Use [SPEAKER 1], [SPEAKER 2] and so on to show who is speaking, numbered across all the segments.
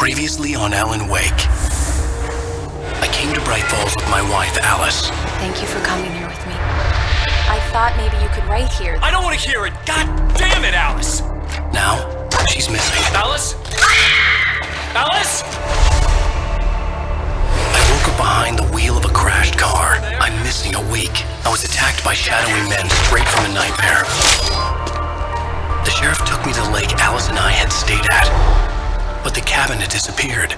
[SPEAKER 1] Previously on Alan Wake. I came to Bright Falls with my wife, Alice.
[SPEAKER 2] Thank you for coming here with me. I thought maybe you could write here.
[SPEAKER 3] I don't want to hear it! God damn it, Alice!
[SPEAKER 1] Now, she's missing.
[SPEAKER 3] Alice? Alice?
[SPEAKER 1] I woke up behind the wheel of a crashed car. I'm missing a week. I was attacked by shadowy men straight from a nightmare. The sheriff took me to the lake Alice and I had stayed at. But the cabin had disappeared.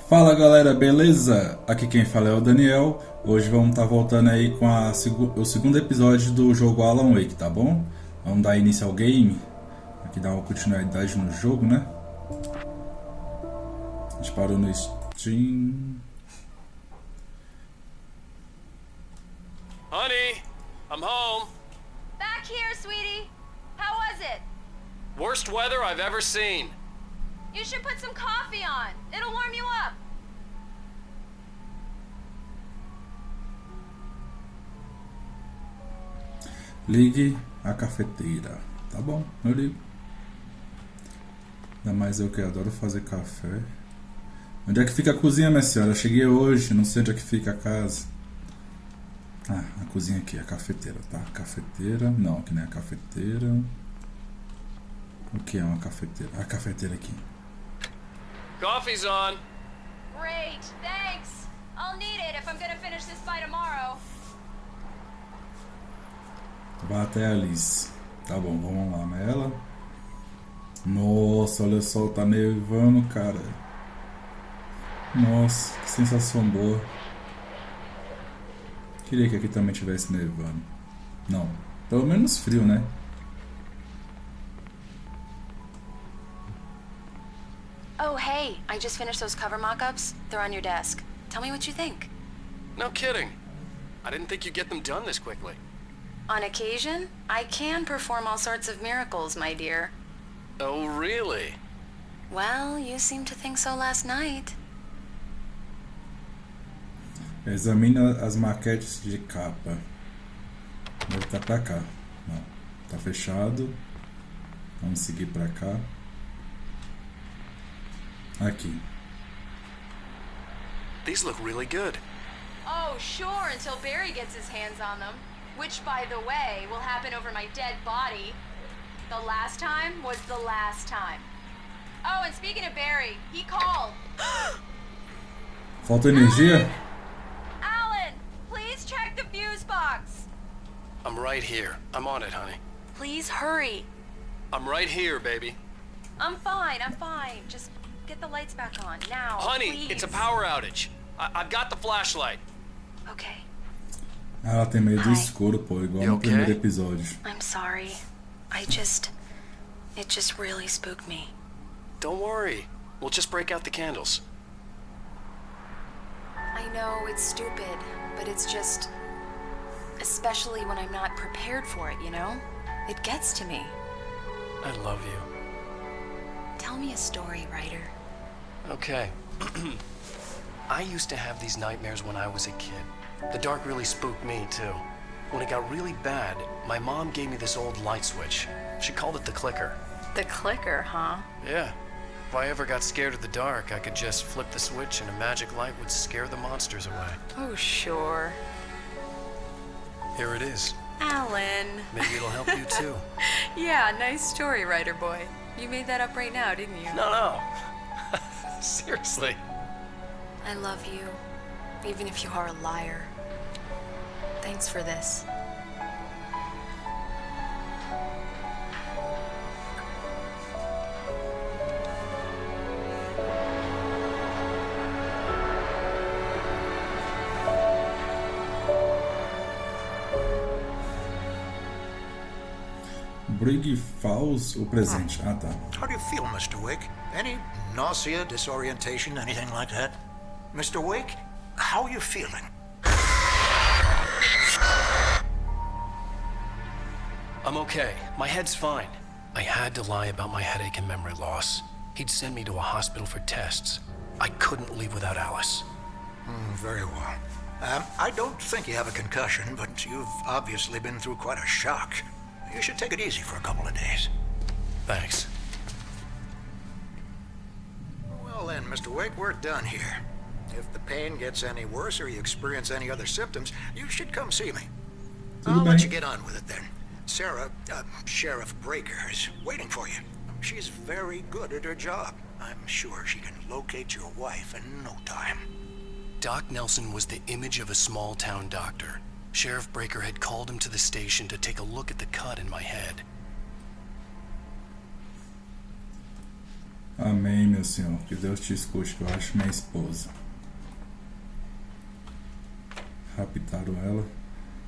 [SPEAKER 4] Fala galera, beleza? Aqui quem fala é o Daniel. Hoje vamos estar voltando aí com o segundo episódio do jogo Alan Wake, tá bom? Vamos dar início ao game. Aqui dá uma continuidade no jogo, né? A gente parou no Steam.
[SPEAKER 3] Honey, I'm home.
[SPEAKER 5] Back here, sweetie. How was it?
[SPEAKER 3] Worst weather I've ever seen.
[SPEAKER 5] You should put some coffee on. It'll warm you up.
[SPEAKER 4] Ligue a cafeteira. Tá bom, eu ligo. Ainda mais eu que adoro fazer café. Onde é que fica a cozinha, minha senhora? Eu cheguei hoje, não sei onde é que fica a casa. Ah, a cozinha aqui, a cafeteira, tá? Cafeteira, não, aqui não é a cafeteira. O que é uma cafeteira? A cafeteira aqui.
[SPEAKER 3] Coffee's on.
[SPEAKER 5] Great, thanks. I'll need it if I'm gonna finish this by tomorrow.
[SPEAKER 4] Vai até a Alice. Tá bom, vamos lá nela. Nossa, olha o sol, tá nevando, cara. Nossa, que sensação boa. Queria que aqui também tivesse nevando. Não, pelo menos frio, né?
[SPEAKER 2] Oh, hey, I just finished those cover mock-ups. They're on your desk. Tell me what you think.
[SPEAKER 3] No kidding. I didn't think you'd get them done this quickly.
[SPEAKER 2] On occasion, I can perform all sorts of miracles, my dear.
[SPEAKER 3] Oh, really?
[SPEAKER 2] Well, you seemed to think so last night.
[SPEAKER 4] Examina as maquetes de capa. Deve estar pra cá. Não, tá fechado. Vamos seguir pra cá. Aqui.
[SPEAKER 3] These look really good.
[SPEAKER 5] Oh, sure, until Barry gets his hands on them. Which, by the way, will happen over my dead body. The last time was the last time. Oh, and speaking of Barry, he called.
[SPEAKER 4] Falta energia?
[SPEAKER 5] Alan, please check the fuse box.
[SPEAKER 3] I'm right here. I'm on it, honey.
[SPEAKER 2] Please hurry.
[SPEAKER 3] I'm right here, baby.
[SPEAKER 5] I'm fine. Just get the lights back on, now,
[SPEAKER 3] Honey,
[SPEAKER 5] please.
[SPEAKER 3] it's a power outage. I've got the flashlight.
[SPEAKER 2] Okay.
[SPEAKER 4] Ela tem medo do
[SPEAKER 2] Hi.
[SPEAKER 4] escuro, pô, igual
[SPEAKER 3] You
[SPEAKER 4] no
[SPEAKER 3] okay?
[SPEAKER 4] primeiro episódio.
[SPEAKER 2] I'm sorry. It just really spooked me.
[SPEAKER 3] Don't worry. We'll just break out the candles.
[SPEAKER 2] I know it's stupid, but it's just... Especially when I'm not prepared for it, you know? It gets to me.
[SPEAKER 3] I love you.
[SPEAKER 2] Tell me a story, writer.
[SPEAKER 3] Okay. I used to have these nightmares when I was a kid. The dark really spooked me, too. When it got really bad, my mom gave me this old light switch. She called it the clicker.
[SPEAKER 2] The clicker, huh?
[SPEAKER 3] Yeah. If I ever got scared of the dark, I could just flip the switch and a magic light would scare the monsters away.
[SPEAKER 2] Oh, sure.
[SPEAKER 3] Here it is.
[SPEAKER 2] Alan.
[SPEAKER 3] Maybe it'll help you, too.
[SPEAKER 2] Yeah, nice story, writer boy. You made that up right now, didn't you?
[SPEAKER 3] No. Seriously.
[SPEAKER 2] I love you, even if you are a liar. Thanks for this.
[SPEAKER 4] Brig Falls, o presente. Ah, tá.
[SPEAKER 6] How do you feel, Mr. Wake? Any nausea, disorientation, anything like that? Mr. Wake, how are you feeling?
[SPEAKER 3] I'm okay. My head's fine. I had to lie about my headache and memory loss. He'd send me to a hospital for tests. I couldn't leave without Alice.
[SPEAKER 6] Very well. I don't think you have a concussion, but you've obviously been through quite a shock. You should take it easy for a couple of days.
[SPEAKER 3] Thanks.
[SPEAKER 6] Well then, Mr. Wake, we're done here. If the pain gets any worse or you experience any other symptoms, you should come see me. I'll let you get on with it then. Sarah, Sheriff Breaker, is waiting for you. She's very good at her job. I'm sure she can locate your wife in no time.
[SPEAKER 3] Doc Nelson was the image of a small-town doctor. Sheriff Breaker had called him to the station to take a look at the cut in my head.
[SPEAKER 4] Amém, meu senhor. Que Deus te escute, que eu acho minha esposa. Raptaram ela.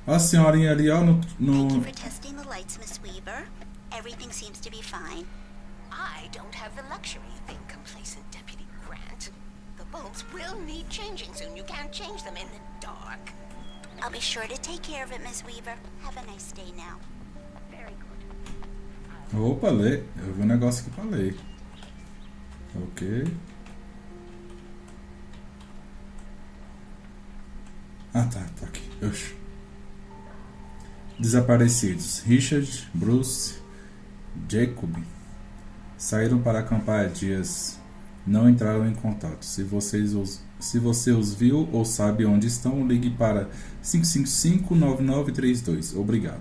[SPEAKER 4] Ó a senhorinha ali, ó,
[SPEAKER 7] Thank you for testing the lights, Miss Weaver. Everything seems to be fine.
[SPEAKER 8] I don't have the luxury of being complacent, Deputy Grant. The bulbs will need changing soon. You can't change them in the dark.
[SPEAKER 7] I'll be sure to take care of it, Miss Weaver. Have a nice day now.
[SPEAKER 8] Very good.
[SPEAKER 4] Opa, lê. Eu vi um negócio aqui pra ler. Ok. Ah, tá aqui. Oxi. Desaparecidos. Richard, Bruce, Jacob saíram para acampar há dias. Não entraram em contato. Se você os viu ou sabe onde estão, ligue para 555-9932. Obrigado.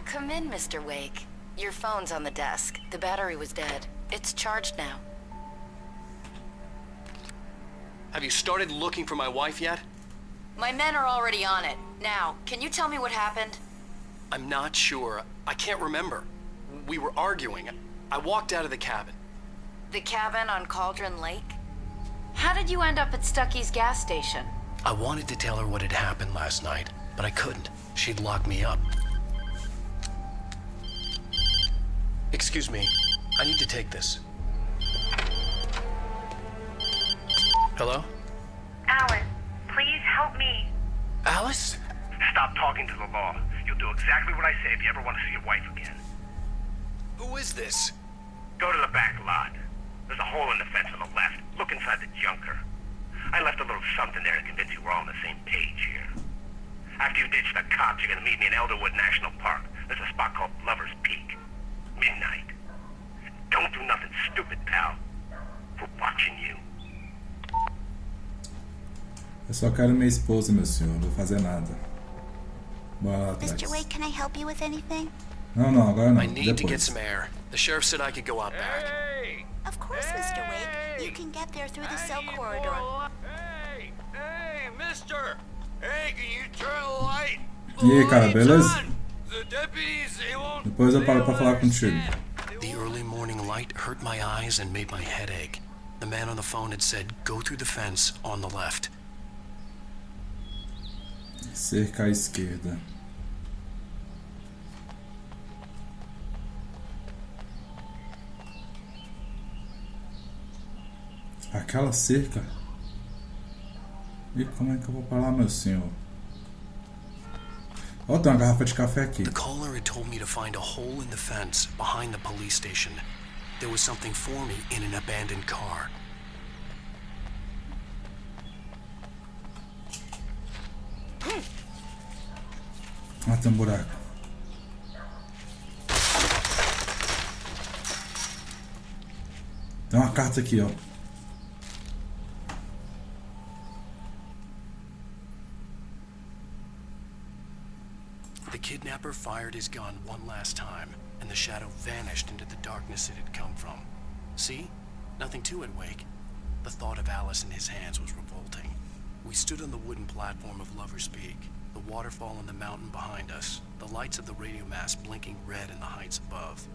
[SPEAKER 2] Come in, Mr. Wake. Your phone's on the desk. The battery was dead. It's charged now.
[SPEAKER 3] Have you started looking for my wife yet?
[SPEAKER 2] My men are already on it. Now, can you tell me what happened?
[SPEAKER 3] I'm not sure. I can't remember. We were arguing. I walked out of the cabin.
[SPEAKER 2] The cabin on Cauldron Lake? How did you end up at Stucky's gas station?
[SPEAKER 3] I wanted to tell her what had happened last night, but I couldn't. She'd locked me up. Excuse me. I need to take this. Hello?
[SPEAKER 9] Alice, please help me.
[SPEAKER 3] Alice?
[SPEAKER 9] Stop talking to the law. You'll do exactly what I say if you ever want to see your wife again.
[SPEAKER 3] Who is this?
[SPEAKER 9] Go to the back lot. There's a hole in the fence on the left. Look inside the junker. I left a little something there to convince you we're all on the same page here. After you ditch the cops, you're gonna meet me in Elderwood National Park. There's a spot called Lover's Peak. Midnight. Don't do nothing stupid, pal. We're watching you.
[SPEAKER 4] Eu só quero minha esposa, meu senhor. Não vou fazer nada. Bora lá atrás.
[SPEAKER 7] Mr. Wake, can I help you with anything?
[SPEAKER 4] Não, agora não.
[SPEAKER 3] I need to get
[SPEAKER 4] Depois.
[SPEAKER 3] some air. The sheriff said I could go out back.
[SPEAKER 9] Hey!
[SPEAKER 7] Of course, Mr. Wake. You can get there through the cell corridor.
[SPEAKER 9] Hey, mister! Hey, can you turn the light?
[SPEAKER 4] E aí, cara, beleza?
[SPEAKER 9] The deputies, they won't...
[SPEAKER 4] Depois eu paro pra falar contigo.
[SPEAKER 3] The early morning light hurt my eyes and made my head ache. The man on the phone had said, go through the fence on the left.
[SPEAKER 4] Cerca à esquerda. Aquela cerca? E como é que eu vou pra lá, meu senhor? Ó, tem uma garrafa de café aqui.
[SPEAKER 3] The caller had told me to find a hole in the fence behind the police station. There was something for me in an abandoned car.
[SPEAKER 4] Ah, tem um buraco. Tem uma carta aqui, ó.
[SPEAKER 3] The kidnapper fired his gun one last time, and the shadow vanished into the darkness it had come from. See? Nothing to it, Wake. The thought of Alice in his hands was revolting. We stood on the wooden platform of Lover's Peak, the waterfall on the mountain behind us, the lights of the radio mast blinking red in the heights above.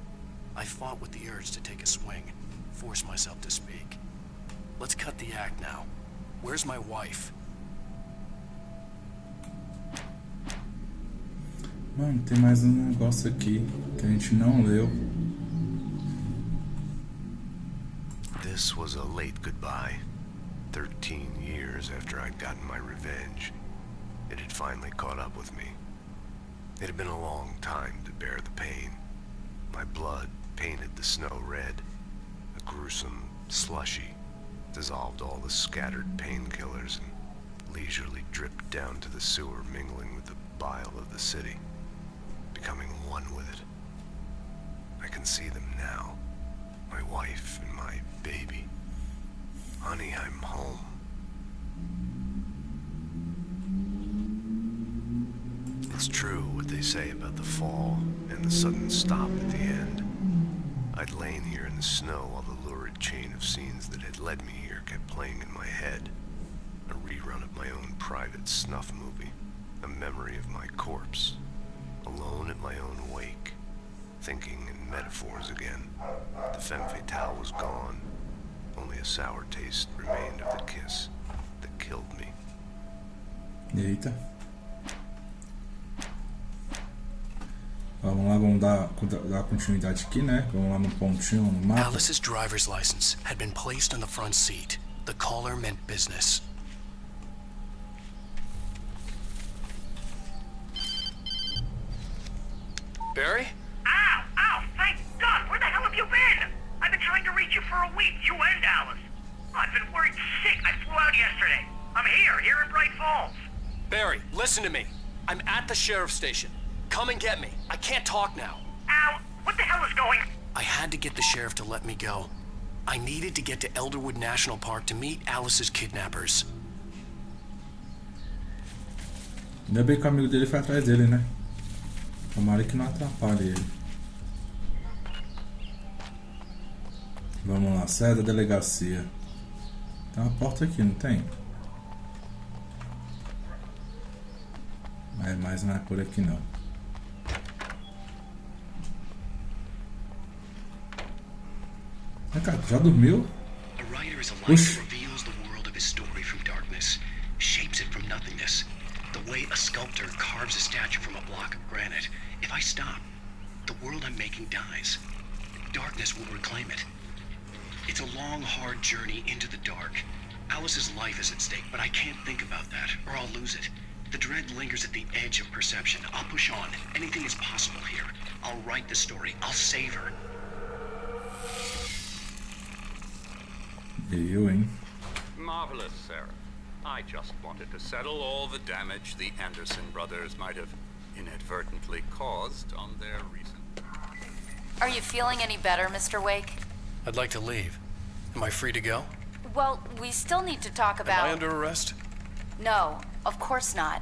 [SPEAKER 3] I fought with the urge to take a swing, force myself to speak. Let's cut the act now. Where's my wife?
[SPEAKER 4] Mano, tem mais um negócio aqui que a gente não leu.
[SPEAKER 10] This was a late goodbye. 13 years after I'd gotten my revenge, it had finally caught up with me. It had been a long time to bear the pain. My blood painted the snow red. A gruesome slushy dissolved all the scattered painkillers and leisurely dripped down to the sewer, mingling with the bile of the city, becoming one with it. I can see them now. My wife and my baby. Honey, I'm home. It's true what they say about the fall and the sudden stop at the end. I'd lain here in the snow while the lurid chain of scenes that had led me here kept playing in my head. A rerun of my own private snuff movie. A memory of my corpse. Alone at my own wake. Thinking in metaphors again. The femme fatale was gone. Only a sour taste remained of the kiss that killed me.
[SPEAKER 4] Eita. Vamos lá, dar continuidade aqui, né? Vamos lá no pontinho, no mapa.
[SPEAKER 1] Alice's driver's license had been placed on the front seat. The caller meant business.
[SPEAKER 3] Barry?
[SPEAKER 9] Ow! Thank God! Where the hell have you been? I've been trying to reach you for a week, you and Alice. I've been worried sick. I flew out yesterday. I'm here in Bright Falls.
[SPEAKER 3] Barry, listen to me. I'm at the sheriff's station. Come and get me. I can't talk now.
[SPEAKER 9] Ow! What the hell is going on?
[SPEAKER 1] I had to get the sheriff to let me go. I needed to get to Elderwood National Park to meet Alice's kidnappers.
[SPEAKER 4] Ainda bem que o amigo dele foi atrás dele, né? Tomara que não atrapalhe ele. Vamos lá, saia da delegacia. Tem uma porta aqui, não tem? Mas não é por aqui não. Cara, já dormiu?
[SPEAKER 1] A writer is a light that reveals the world of his story from darkness, shapes it from nothingness. The way a sculptor carves a statue from a block of granite. If I stop, the world I'm making dies. Darkness will reclaim it. It's a long, hard journey into the dark. Alice's life is at stake, but I can't think about that, or I'll lose it. The dread lingers at the edge of perception. I'll push on. Anything is possible here. I'll write the story. I'll save her.
[SPEAKER 4] Eu, hein?
[SPEAKER 11] Marvelous, Sarah. I just wanted to settle all the damage the Anderson brothers might have inadvertently caused on their recent...
[SPEAKER 2] Are you feeling any better, Mr. Wake?
[SPEAKER 3] I'd like to leave. Am I free to go?
[SPEAKER 2] Well, we still need to talk about...
[SPEAKER 3] Am I under arrest?
[SPEAKER 2] No, of course not.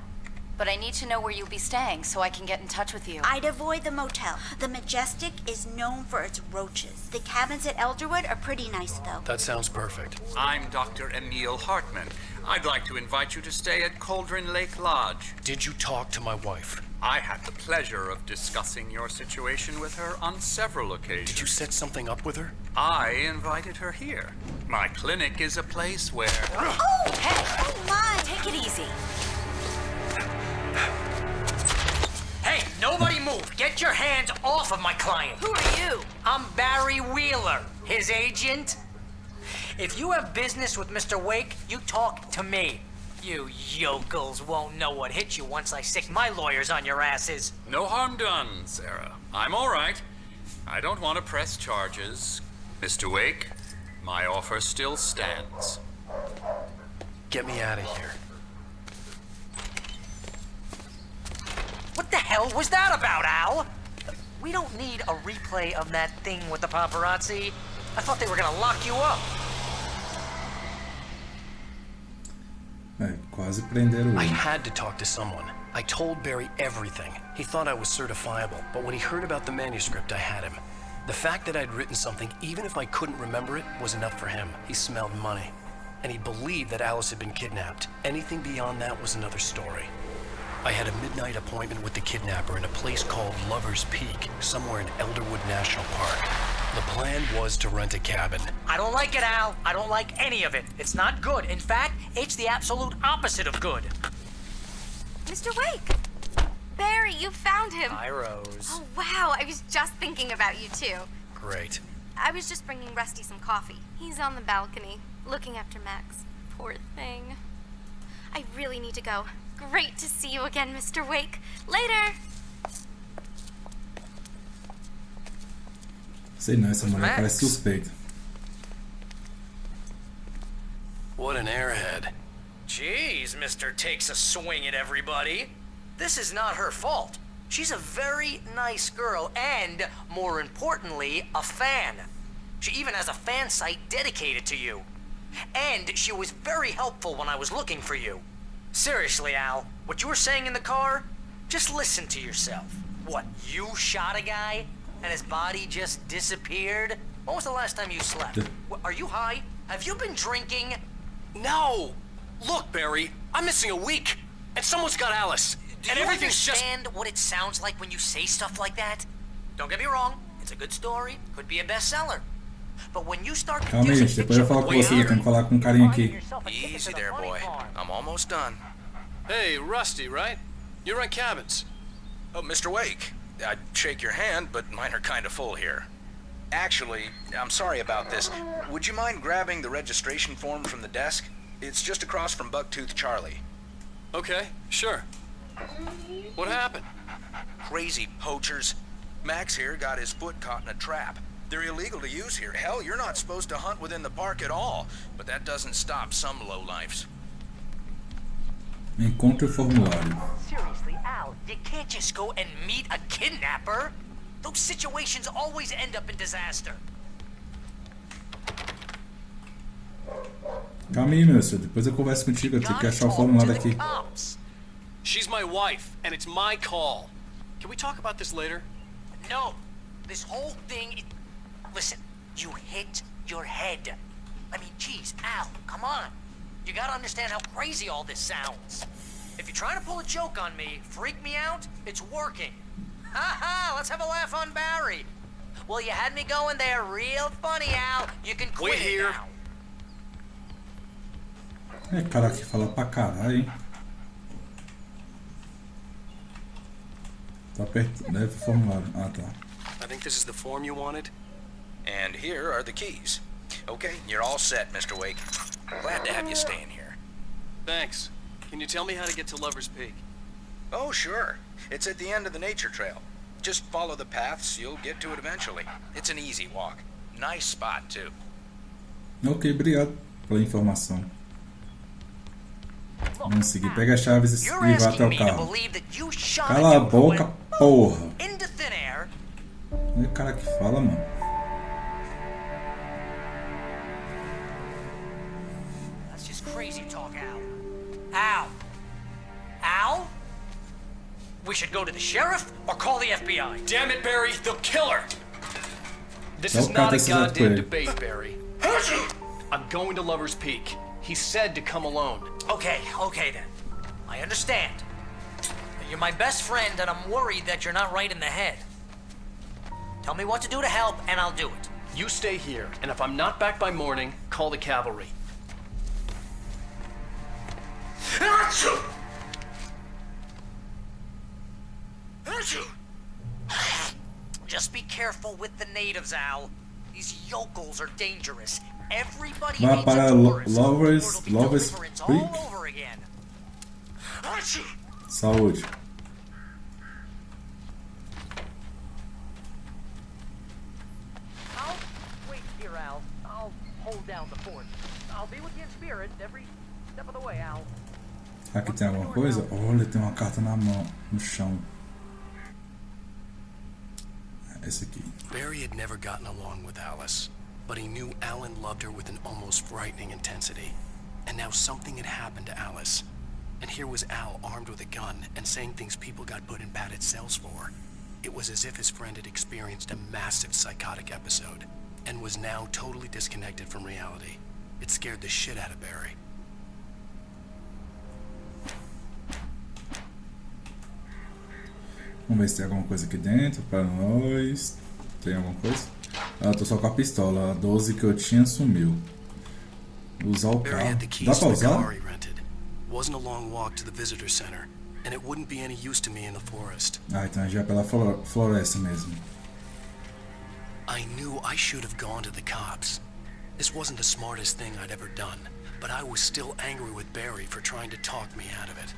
[SPEAKER 2] But I need to know where you'll be staying so I can get in touch with you.
[SPEAKER 7] I'd avoid the motel. The Majestic is known for its roaches. The cabins at Elderwood are pretty nice, though.
[SPEAKER 3] That sounds perfect.
[SPEAKER 11] I'm Dr. Emil Hartman. I'd like to invite you to stay at Cauldron Lake Lodge.
[SPEAKER 3] Did you talk to my wife?
[SPEAKER 11] I had the pleasure of discussing your situation with her on several occasions.
[SPEAKER 3] Did you set something up with her?
[SPEAKER 11] I invited her here. My clinic is a place where...
[SPEAKER 2] Oh, hey! Oh, my! Take it easy.
[SPEAKER 12] Hey, nobody move! Get your hands off of my client!
[SPEAKER 2] Who are you?
[SPEAKER 12] I'm Barry Wheeler, his agent. If you have business with Mr. Wake, you talk to me. You yokels won't know what hit you once I stick my lawyers on your asses.
[SPEAKER 11] No harm done, Sarah. I'm all right. I don't want to press charges. Mr. Wake, my offer still stands.
[SPEAKER 3] Get me out of here.
[SPEAKER 12] What the hell was that about, Al? We don't need a replay of that thing with the paparazzi. I thought they were gonna lock you up.
[SPEAKER 4] Quase prenderam ele.
[SPEAKER 3] I had to talk to someone. I told Barry everything. He thought I was certifiable, but when he heard about the manuscript, I had him. The fact that I'd written something, even if I couldn't remember it, was enough for him. He smelled money. And he believed that Alice had been kidnapped. Anything beyond that was another story. I had a midnight appointment with the kidnapper in a place called Lover's Peak, somewhere in Elderwood National Park. The plan was to rent a cabin.
[SPEAKER 12] I don't like it, Al. I don't like any of it. It's not good. In fact, it's the absolute opposite of good.
[SPEAKER 5] Mr. Wake! Barry, you found him!
[SPEAKER 12] Hi, Rose.
[SPEAKER 5] Oh, wow. I was just thinking about you, too.
[SPEAKER 3] Great.
[SPEAKER 5] I was just bringing Rusty some coffee. He's on the balcony, looking after Max. Poor thing. I really need to go. Great to see you again, Mr. Wake. Later!
[SPEAKER 4] Sei não, essa mulher parece suspeita.
[SPEAKER 3] What an airhead.
[SPEAKER 12] Jeez, Mr. Takes a swing at everybody. This is not her fault. She's a very nice girl and, more importantly, a fan. She even has a fan site dedicated to you. And she was very helpful when I was looking for you. Seriously, Al, what you were saying in the car? Just listen to yourself. What, you shot a guy and his body just disappeared? When was the last time you slept? Are you high? Have you been drinking?
[SPEAKER 3] No! Look, Barry, I'm missing a week, and someone's got Alice.
[SPEAKER 12] Do
[SPEAKER 3] and
[SPEAKER 12] you
[SPEAKER 3] everything's just...
[SPEAKER 12] understand what it sounds like when you say stuff like that? Don't get me wrong, it's a good story, could be a bestseller. But when you start to
[SPEAKER 4] Calma aí, gente, depois eu falo com você, eu tenho que falar com um carinha aqui.
[SPEAKER 13] Easy there, boy. I'm almost done.
[SPEAKER 3] Hey, Rusty, right? You run cabins.
[SPEAKER 13] Oh, Mr. Wake, I'd shake your hand, but mine are kind of full here. Actually, I'm sorry about this. Would you mind grabbing the registration form from the desk? It's just across from Bucktooth Charlie.
[SPEAKER 3] Okay, sure. What happened?
[SPEAKER 13] Crazy poachers. Max here got his foot caught in a trap. They're illegal to use here. Hell, you're not supposed to hunt within the park at all. But that doesn't stop some lowlifes.
[SPEAKER 4] Encontre o formulário.
[SPEAKER 12] Seriously, Al, you can't just go and meet a kidnapper. Those situations always end up in disaster.
[SPEAKER 4] Calma aí, meu senhor. Depois eu converso contigo. Eu tenho que achar o formulário aqui.
[SPEAKER 3] She's my wife, and it's my call. Can we talk about this later?
[SPEAKER 12] No. This whole thing... Listen, you hit your head. I mean, geez, Al, come on. You gotta understand how crazy all this sounds. If you're trying to pull a joke on me, freak me out, it's working. Ha ha, let's have a laugh on Barry. Well, you had me going there real funny, Al. You can quit it now.
[SPEAKER 4] É cara que fala pra caralho, hein? Tá perto, deve formulário. Ah, tá.
[SPEAKER 3] I think this is the form you wanted.
[SPEAKER 13] And here are the keys. Okay, you're all set, Mr. Wake. Glad to have you staying here.
[SPEAKER 3] Thanks. Can you tell me how to get to Lover's Peak?
[SPEAKER 13] Oh, sure. It's at the end of the nature trail. Just follow the paths, you'll get to it eventually. It's an easy walk. Nice spot, too.
[SPEAKER 4] Ok, obrigado pela informação. Vamos seguir. Pega as chaves e vá até o carro. Cala a boca, porra. É o cara que fala, mano.
[SPEAKER 12] That's just crazy talk, Al. Al? Al? We should go to the sheriff or call the FBI.
[SPEAKER 3] Damn it, Barry, they'll kill her. This is not a goddamn debate, Barry. I'm going to Lover's Peak. He said to come alone.
[SPEAKER 12] Okay then. I understand. You're my best friend and I'm worried that you're not right in the head. Tell me what to do to help and I'll do it.
[SPEAKER 3] You stay here, and if I'm not back by morning, call the cavalry.
[SPEAKER 12] Just be careful with the natives, Al. These yokels are dangerous. Everybody
[SPEAKER 4] Vai para Lover's Peak.
[SPEAKER 12] all over again.
[SPEAKER 4] Saúde.
[SPEAKER 12] I'll wait here, Al. I'll hold down the fort. I'll be with you in spirit every step of the way, Al.
[SPEAKER 4] Aqui tem alguma coisa? Olha, tem uma carta na mão, no chão. Esse aqui.
[SPEAKER 3] Barry had never gotten along with Alice, but he knew Alan loved her with an almost frightening intensity. And now something had happened to Alice. And here was Al armed with a gun and saying things people got put in padded cells for. It was as if his friend had experienced a massive psychotic episode and was now totally disconnected from reality. It scared the shit out of Barry.
[SPEAKER 4] Vamos ver se tem alguma coisa aqui dentro pra nós. Tem alguma coisa? Ah, eu tô só com a pistola. A 12 que eu tinha sumiu. Usar o carro. Dá pra usar?
[SPEAKER 3] Wasn't a long walk to the visitor center, and it wouldn't be any use to me in the forest.
[SPEAKER 4] Ah, então já é pela floresta mesmo.
[SPEAKER 3] I knew I should have gone to the cops. This wasn't the smartest thing I'd ever done, but I was still angry with Barry for trying to talk me out of it.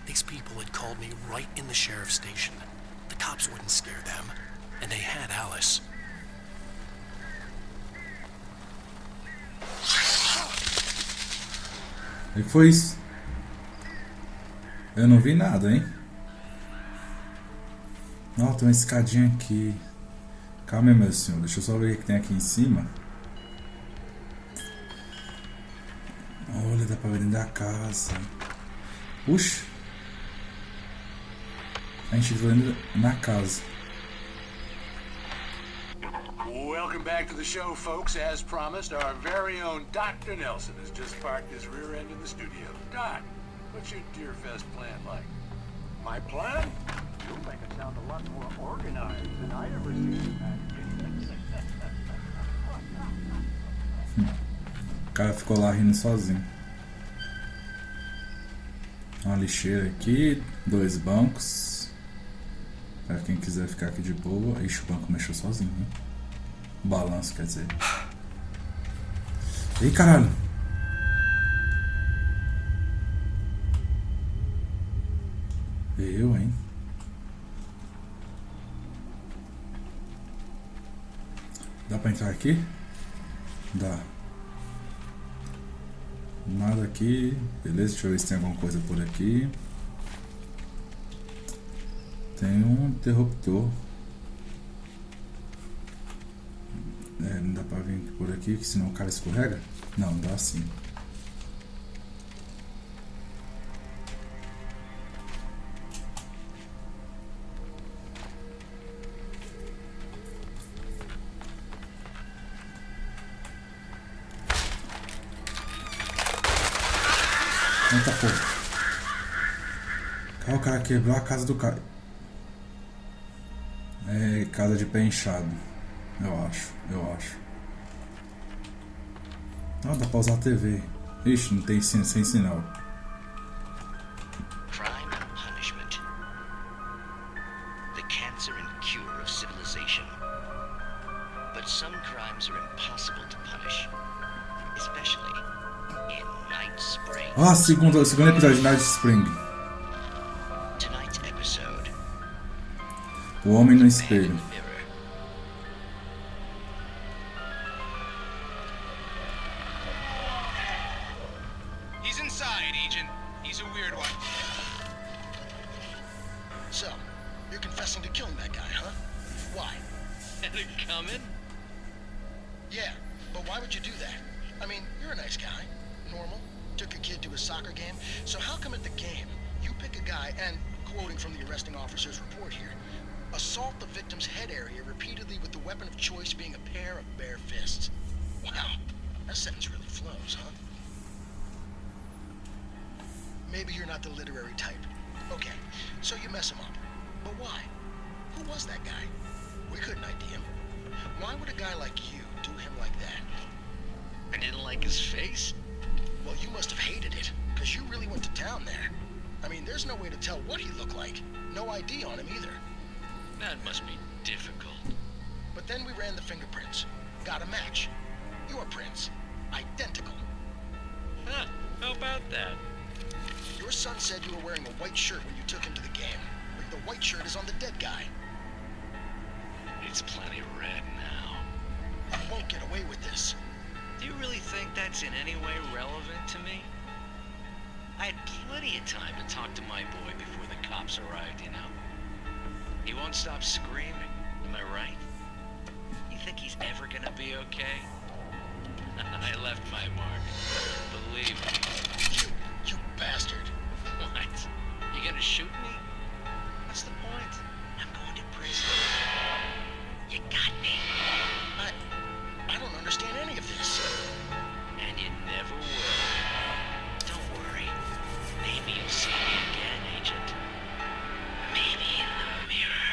[SPEAKER 3] These people had called me right in the sheriff's station. The cops wouldn't scare them, and they had Alice.
[SPEAKER 4] E foi isso. Eu não vi nada, hein? Ó, tem uma escadinha aqui. Calma aí, meu senhor. Deixa eu só ver o que tem aqui em cima. Olha, dá pra ver dentro da casa. Puxa. A gente entrou na casa.
[SPEAKER 14] Welcome back to the show, folks. As promised, our very own Dr. Nelson has just parked his rear end in the studio. Doc, what's your Deer Fest plan like? My plan? You'll make it sound a lot more organized than I ever seen.
[SPEAKER 4] O cara ficou lá rindo sozinho. Uma lixeira aqui, 2 bancos. Pra quem quiser ficar aqui de boa. Ixi, o banco mexeu sozinho, né? O balanço, quer dizer. Ih, caralho! Eu, hein? Dá pra entrar aqui? Dá. Nada aqui. Beleza, deixa eu ver se tem alguma coisa por aqui. Tem um interruptor. É, não dá pra vir por aqui, que senão o cara escorrega? Não, dá sim. Eita porra. O cara quebrou a casa do cara. É casa de pé inchado. Eu acho. Ah, dá pra usar a TV. Ixi, não tem sem sinal.
[SPEAKER 1] Crime and punishment. The cancer and cure of civilization. But some crimes are impossible to punish. Especially in Night Spring.
[SPEAKER 4] Ah, segundo episódio de Night Spring.
[SPEAKER 1] Tonight's episode.
[SPEAKER 4] O homem no espelho.
[SPEAKER 15] He's inside, Agent. He's a weird one.
[SPEAKER 16] So, you're confessing to killing that guy, huh? Why?
[SPEAKER 15] Had it coming?
[SPEAKER 16] Yeah, but why would you do that? I mean, you're a nice guy. Normal. Took a kid to a soccer game. So how come at the game, you pick a guy and, quoting from the arresting officer's report here, assault the victim's head area repeatedly with the weapon of choice being a pair of bare fists? Wow, that sentence really flows, huh? Maybe you're not the literary type. Okay, so you mess him up. But why? Who was that guy? We couldn't ID him. Why would a guy like you do him like that?
[SPEAKER 1] I didn't like his face.
[SPEAKER 16] Well, you must have hated it, because you really went to town there. I mean, there's no way to tell what he looked like. No ID on him either.
[SPEAKER 1] That must be difficult.
[SPEAKER 16] But then we ran the fingerprints. Got a match. Your prints. Identical.
[SPEAKER 1] Huh, how about that?
[SPEAKER 16] Your son said you were wearing a white shirt when you took him to the game. But the white shirt is on the dead guy.
[SPEAKER 1] It's plenty red now.
[SPEAKER 16] You won't get away with this.
[SPEAKER 1] Do you really think that's in any way relevant to me? I had plenty of time to talk to my boy before the cops arrived, you know? He won't stop screaming, am I right? You think he's ever gonna be okay? I left my mark. Believe me.
[SPEAKER 16] You bastard.
[SPEAKER 1] What? You gonna shoot me? What's the point? I'm going to prison. You got me.
[SPEAKER 16] I don't understand any of this.
[SPEAKER 1] And you never will. Don't worry. Maybe you'll see me again, Agent. Maybe in the mirror.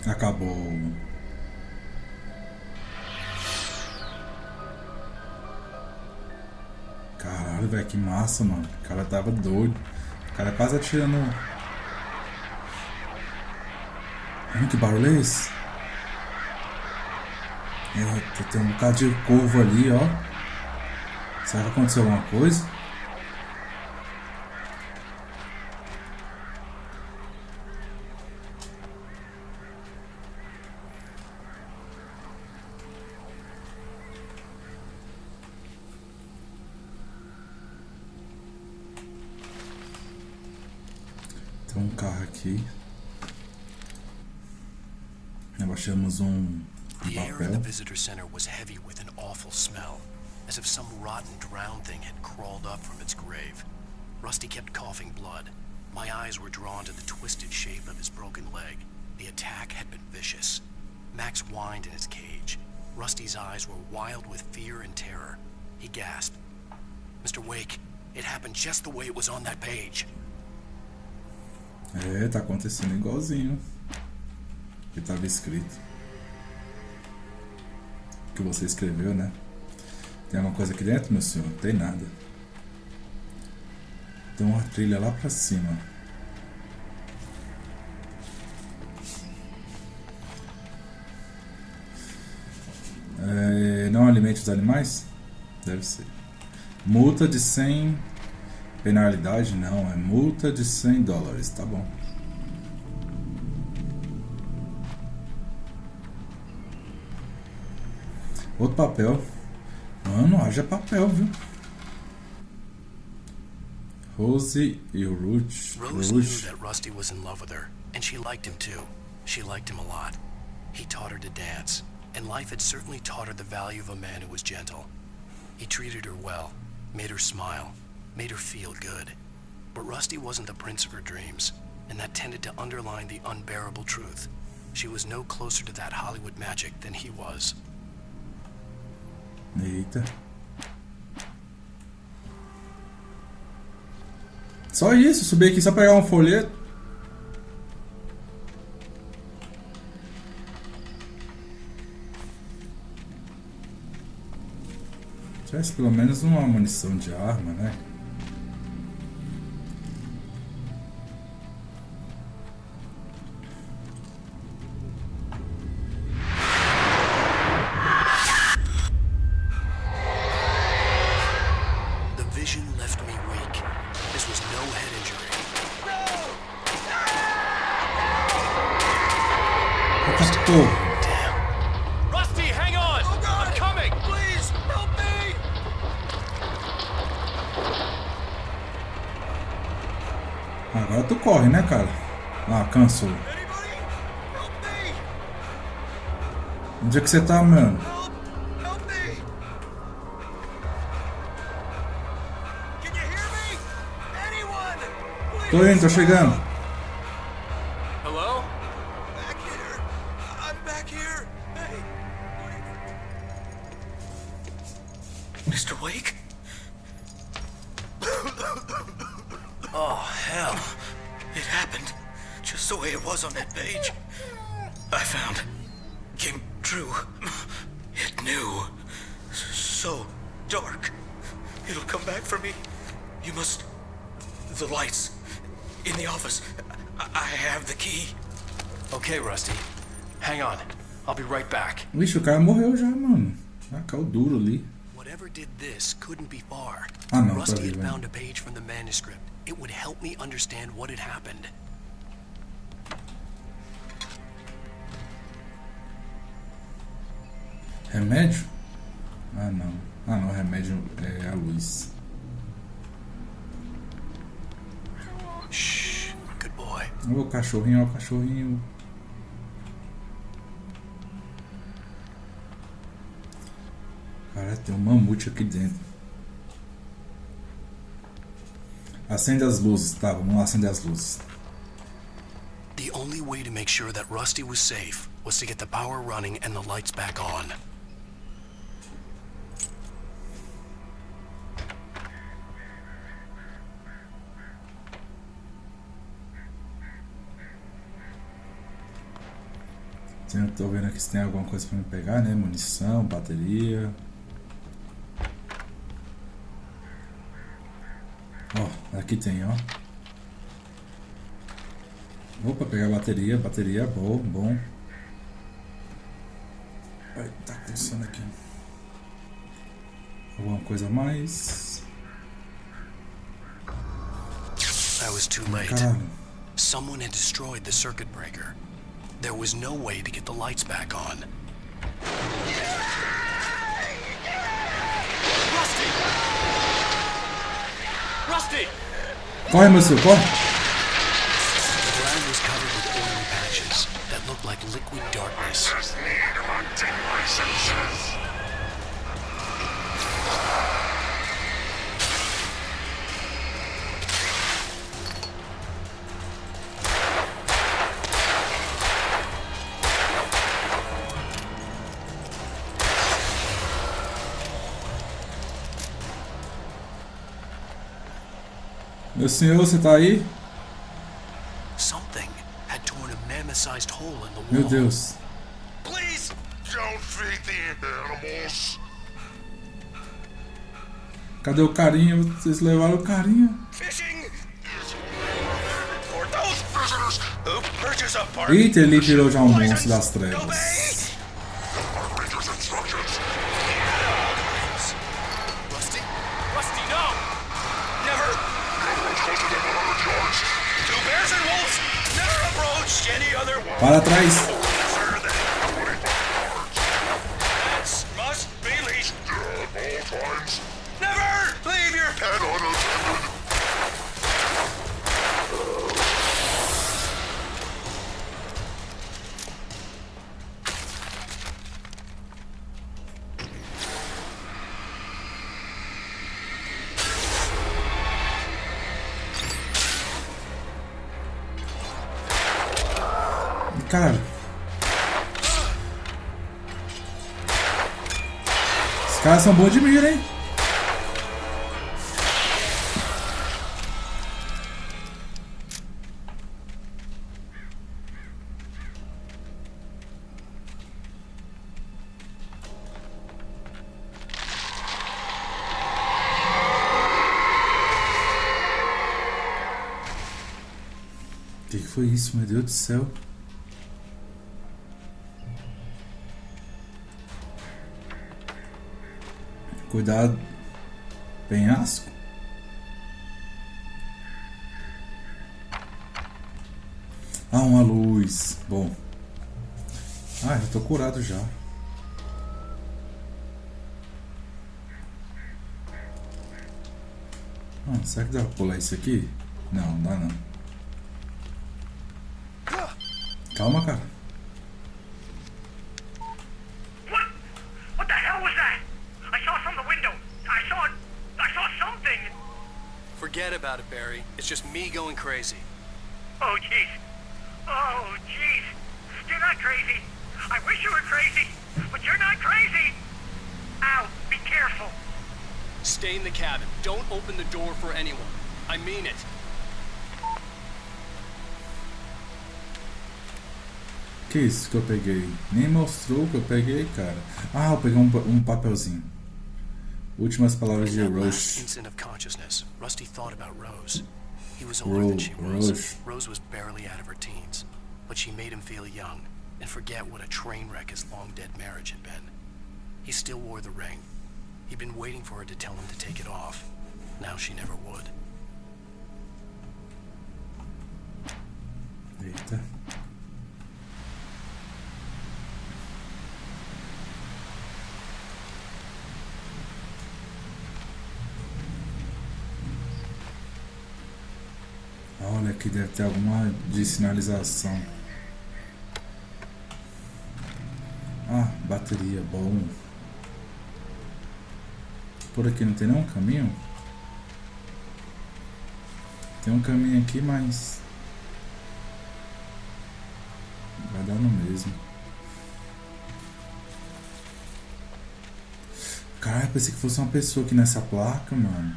[SPEAKER 4] Acabou. Caralho, velho, que massa, mano. O cara tava doido. O cara quase atirando. Que barulho é esse? Tem um bocado de corvo ali, ó. Será que aconteceu alguma coisa? Tem um carro aqui. Abaixamos
[SPEAKER 1] The air in the
[SPEAKER 4] papel.
[SPEAKER 1] visitor center was heavy with an awful smell, as if some rotten drowned thing had crawled up from its grave. Rusty kept coughing blood. My eyes were drawn to the twisted shape of his broken leg. The attack had been vicious. Max whined in his cage. Rusty's eyes were wild with fear and terror. He gasped. Mr. Wake, it happened just the way it was on that page.
[SPEAKER 4] É, tá acontecendo igualzinho que tava escrito. Que você escreveu, né? Tem alguma coisa aqui dentro, meu senhor? Não tem nada. Tem uma trilha lá pra cima. Não alimente os animais? Deve ser. Multa de 100. Penalidade? Não, é multa de $100. Tá bom. Outro papel. Mano, haja papel, viu? Rose e Ruth.
[SPEAKER 1] Rose knew that Rusty was in love with her, and she liked him too. She liked him a lot. He taught her to dance, and life had certainly taught her the value of a man who was gentle. He treated her well, made her smile, made her feel good. But Rusty wasn't the prince of her dreams, and that tended to underline the unbearable truth. She was no closer to that Hollywood magic than he was.
[SPEAKER 4] Eita. Só isso, subi aqui só pegar um folheto. Tivesse pelo menos uma munição de arma, né?
[SPEAKER 1] The vision left me weak. This was no head injury. Damn.
[SPEAKER 15] Rusty, hang on! Oh God! I'm coming! Please, help me!
[SPEAKER 4] Agora tu corre, né, cara? Ah, cansou. Onde é que você tá, mano? Tô indo, tô chegando.
[SPEAKER 15] Hello?
[SPEAKER 6] Back here. I'm back here. Hey.
[SPEAKER 15] Mr. Wake?
[SPEAKER 1] Oh, hell.
[SPEAKER 15] It happened just the way it was on that page. I found. Came true. It knew. So dark. It'll come back for me. You must... The lights. In the office. I have the key.
[SPEAKER 3] Okay, Rusty. Hang on. I'll be right back.
[SPEAKER 4] Vixe, o cara morreu já, mano. Já caiu duro ali.
[SPEAKER 1] Whatever did this couldn't be far.
[SPEAKER 4] Ah, não,
[SPEAKER 1] Rusty
[SPEAKER 4] tá
[SPEAKER 1] had
[SPEAKER 4] vivo,
[SPEAKER 1] found a page from the manuscript. It would help me understand what had happened.
[SPEAKER 4] Remédio? Ah, não. Ah, não, remédio é a luz.
[SPEAKER 1] Shh. Good boy.
[SPEAKER 4] Ô, cachorrinho, ó, cachorrinho. Cara, tem um mamute aqui dentro. Acende as luzes. Tá, vamos lá acender as luzes.
[SPEAKER 1] The only way to make sure that Rusty was safe was to get the power running and the lights back on.
[SPEAKER 4] Eu tô vendo aqui se tem alguma coisa pra me pegar, né? Munição, bateria. Ó, aqui tem, ó. Opa, pegar bateria, bateria, bom, bom. Ai, tá coçando aqui. Alguma coisa a mais?
[SPEAKER 1] I was too late.
[SPEAKER 4] Caralho.
[SPEAKER 1] Someone had destroyed the circuit breaker. There was no way to get the lights back on.
[SPEAKER 15] Rusty!
[SPEAKER 4] Corre, meu senhor, corre!
[SPEAKER 1] like liquid darkness.
[SPEAKER 4] Meu senhor, você tá aí?
[SPEAKER 1] Something had torn a mammoth-sized hole in the wall.
[SPEAKER 4] Meu Deus.
[SPEAKER 9] Please don't feed the animals.
[SPEAKER 4] Cadê o carinho? Vocês levaram o carinho?
[SPEAKER 13] Fishing for those prisoners who purchase a park.
[SPEAKER 4] Eita, ele virou já um monstro das trevas.
[SPEAKER 13] Rusty, no! Never! Two bears and wolves never approached any other one.
[SPEAKER 4] Para trás.
[SPEAKER 13] Pets must be leashed at all times. Never leave your pet unattended.
[SPEAKER 4] Cara, os caras são bons de mira, hein? O que foi isso, meu Deus do céu? Cuidado, penhasco. Ah, uma luz. Bom. Ah, já tô curado já. Ah, será que dá pra pular isso aqui? Não, não dá não. Calma, cara.
[SPEAKER 9] What the hell was that? I saw from the window. I saw something.
[SPEAKER 3] Forget about it, Barry. It's just me going crazy.
[SPEAKER 9] Oh, jeez. Oh, jeez. You're not crazy. I wish you were crazy, but you're not crazy. Ow, be careful.
[SPEAKER 3] Stay in the cabin. Don't open the door for anyone. I mean it.
[SPEAKER 4] Que isso que eu peguei? Nem mostrou o que eu peguei, cara. Ah, eu peguei um papelzinho. Últimas palavras de Rose.
[SPEAKER 1] Instant of consciousness, Rusty thought about Rose. He was older than she was. Rose was barely out of her teens, but she made him feel young and forget what a train wreck his long-dead marriage had been. He still wore the ring. He'd been waiting for her to tell him to take it off. Now she never would.
[SPEAKER 4] Eita. Olha, aqui deve ter alguma de sinalização. Ah, bateria, bom. Por aqui não tem nenhum caminho? Tem um caminho aqui, mas vai dar no mesmo. Caralho, pensei que fosse uma pessoa aqui nessa placa, mano.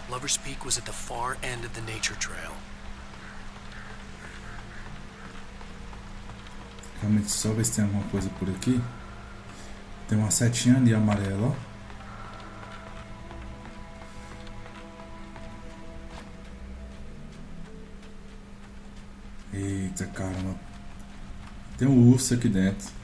[SPEAKER 1] Lover's Peak was at the far end of the nature trail.
[SPEAKER 4] Realmente só ver se tem alguma coisa por aqui. Tem uma setinha ali amarela, ó. Eita, caramba. Tem um urso aqui dentro.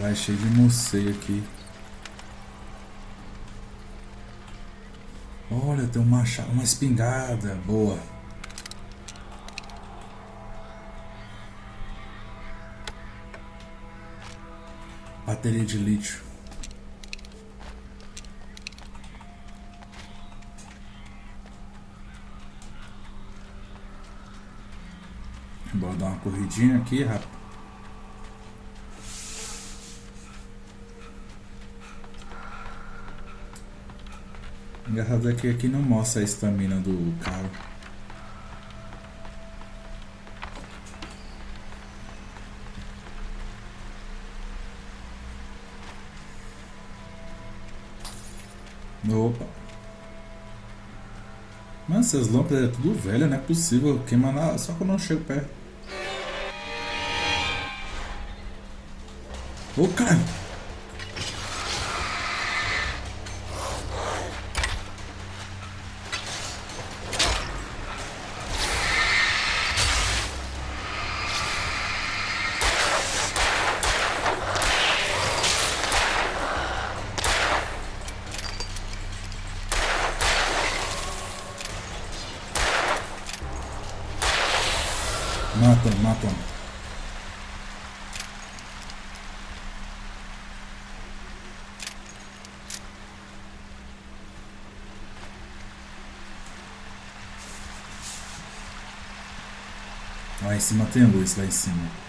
[SPEAKER 4] Caralho, cheio de morcego aqui. Olha, tem um machado, uma espingarda. Boa. Bateria de lítio. Bora dar uma corridinha aqui, rápido. Engraçado é que aqui não mostra a estamina do cara. Opa. Mano, essas lâmpadas é tudo velha, não é possível queimar nada, só que eu não chego perto. Ô, cara! Matam. Lá em cima tem luz, lá em cima.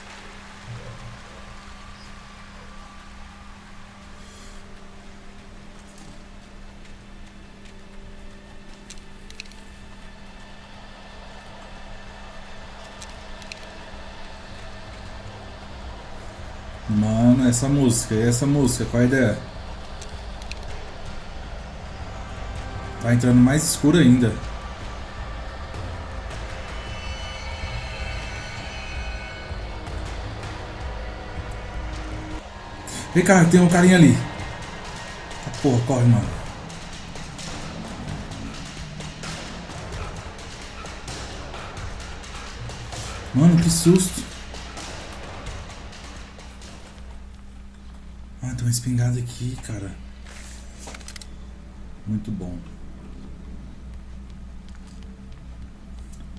[SPEAKER 4] Mano, essa música, qual a ideia? Tá entrando mais escuro ainda. Vem cá, tem um carinha ali. Ah, porra, corre, mano. Mano, que susto. Ah, tem uma espingarda aqui, cara. Muito bom.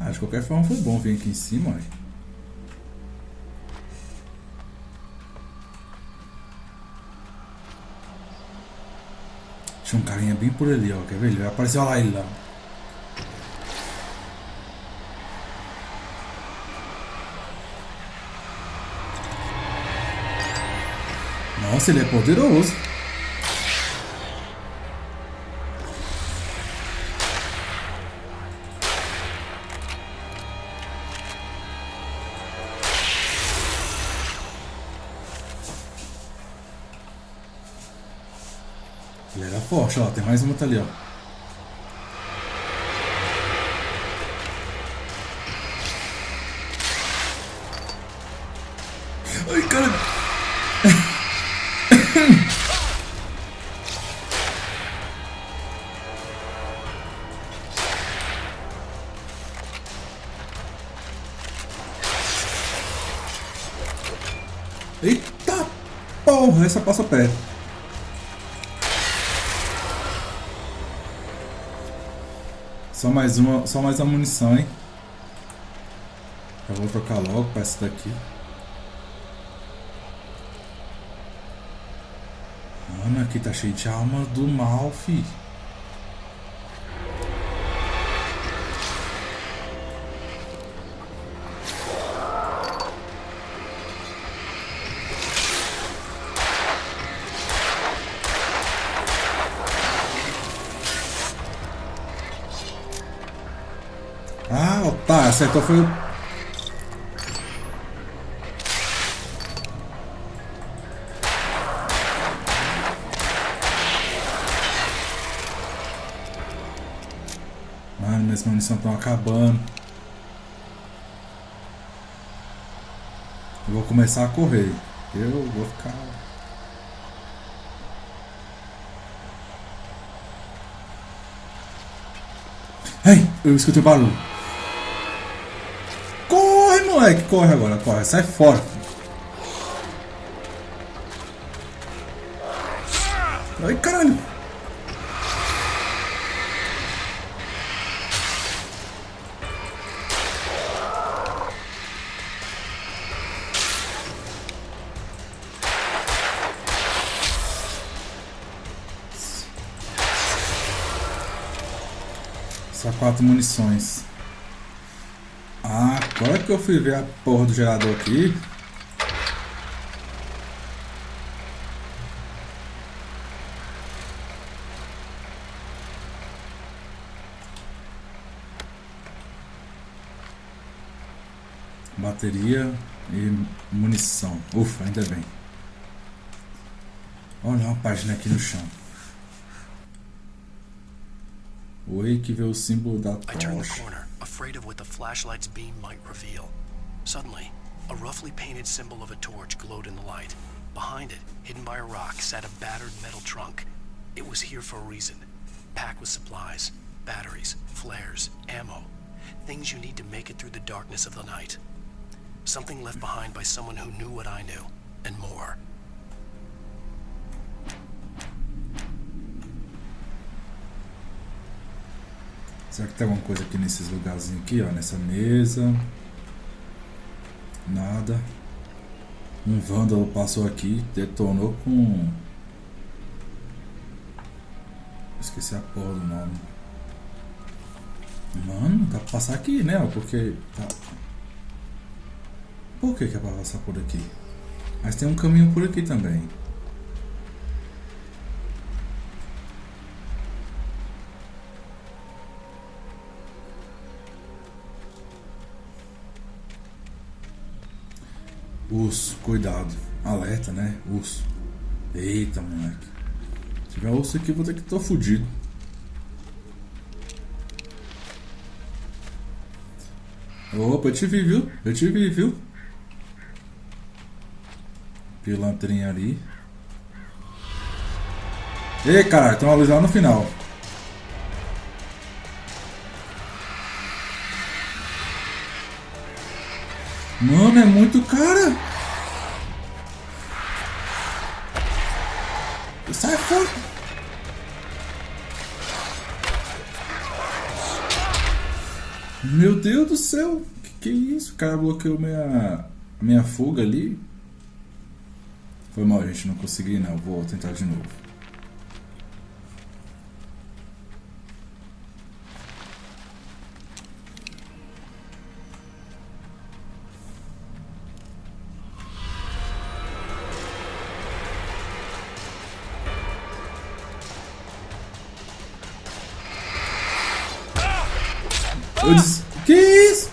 [SPEAKER 4] Ah, de qualquer forma foi bom vir aqui em cima, ó. Tinha um carinha bem por ali, ó. Quer ver? Ele vai aparecer, olha lá ele lá. Nossa, ele é poderoso. Ele era forte, ó. Tem mais uma ali, ó. Ai, cara. Eita porra, essa passa perto. Só mais uma munição, hein? Eu vou trocar logo pra essa daqui. Mano, aqui tá cheio de alma do mal, fi. Ah, tá, acertou foi o... Mano, minhas munições estão acabando. Eu vou começar a correr. Eu vou ficar... Ei, eu escutei o barulho. Corre, moleque, corre agora, corre, sai fora. Ai, caralho. Só 4 munições. Ah, agora que eu fui ver a porra do gerador aqui. Bateria e munição. Ufa, ainda bem. Olha uma página aqui no chão. Wake vê o símbolo da
[SPEAKER 3] I turned the
[SPEAKER 4] tocha.
[SPEAKER 3] corner, afraid of what the flashlight's beam might reveal. Suddenly, a roughly painted symbol of a torch glowed in the light. Behind it, hidden by a rock, sat a battered metal trunk. It was here for a reason. Packed with supplies, batteries, flares, ammo. Things you need to make it through the darkness of the night. Something left behind by someone who knew what I knew, and more.
[SPEAKER 4] Será que tem alguma coisa aqui nesses lugarzinhos aqui, ó? Nessa mesa. Nada. Um vândalo passou aqui, detonou com... Esqueci a porra do nome. Mano, dá pra passar aqui, né? Porque... Tá... Por que é pra passar por aqui? Mas tem um caminho por aqui também. Urso, cuidado. Alerta, né? Urso. Eita, moleque. Se tiver urso aqui, eu vou ter que tô fudido. Opa, eu te vi, viu? Eu te vi, viu? Pilantrinha ali. Ei, caralho, tem uma luz lá no final. Mano, é muito cara. Sai fora. Meu Deus do céu. Que é isso? O cara bloqueou minha fuga ali. Foi mal, gente. Não consegui, não. Vou tentar de novo. Eu disse, que isso?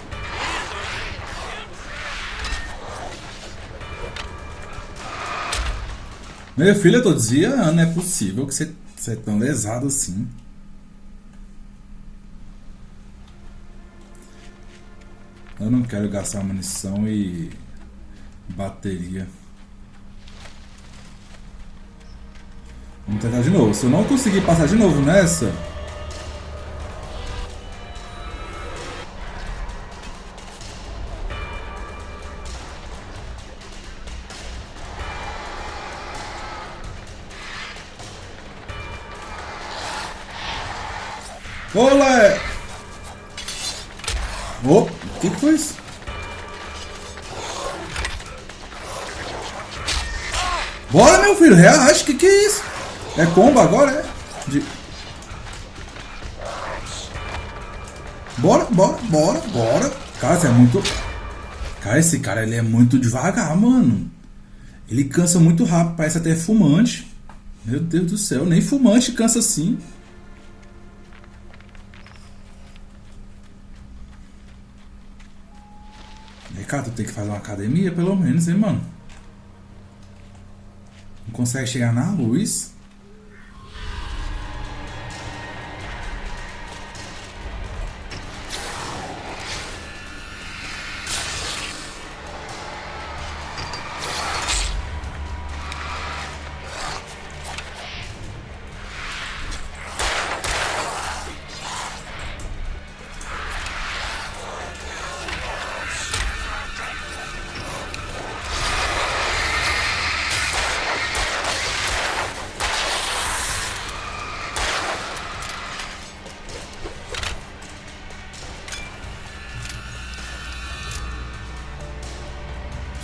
[SPEAKER 4] Meu filho, eu tô desviando, não é possível que você é tão lesado assim. Eu não quero gastar munição e bateria. Vamos tentar de novo. Se eu não conseguir passar de novo nessa... Olé! Oh, o que foi isso? Bora, meu filho, relaxa, que é isso? É combo agora, é? Bora. Cara, você é muito... Cara, esse cara, ele é muito devagar, mano. Ele cansa muito rápido, parece até fumante. Meu Deus do céu, nem fumante cansa assim. Cara, tu tem que fazer uma academia pelo menos, hein, mano? Não consegue chegar na luz?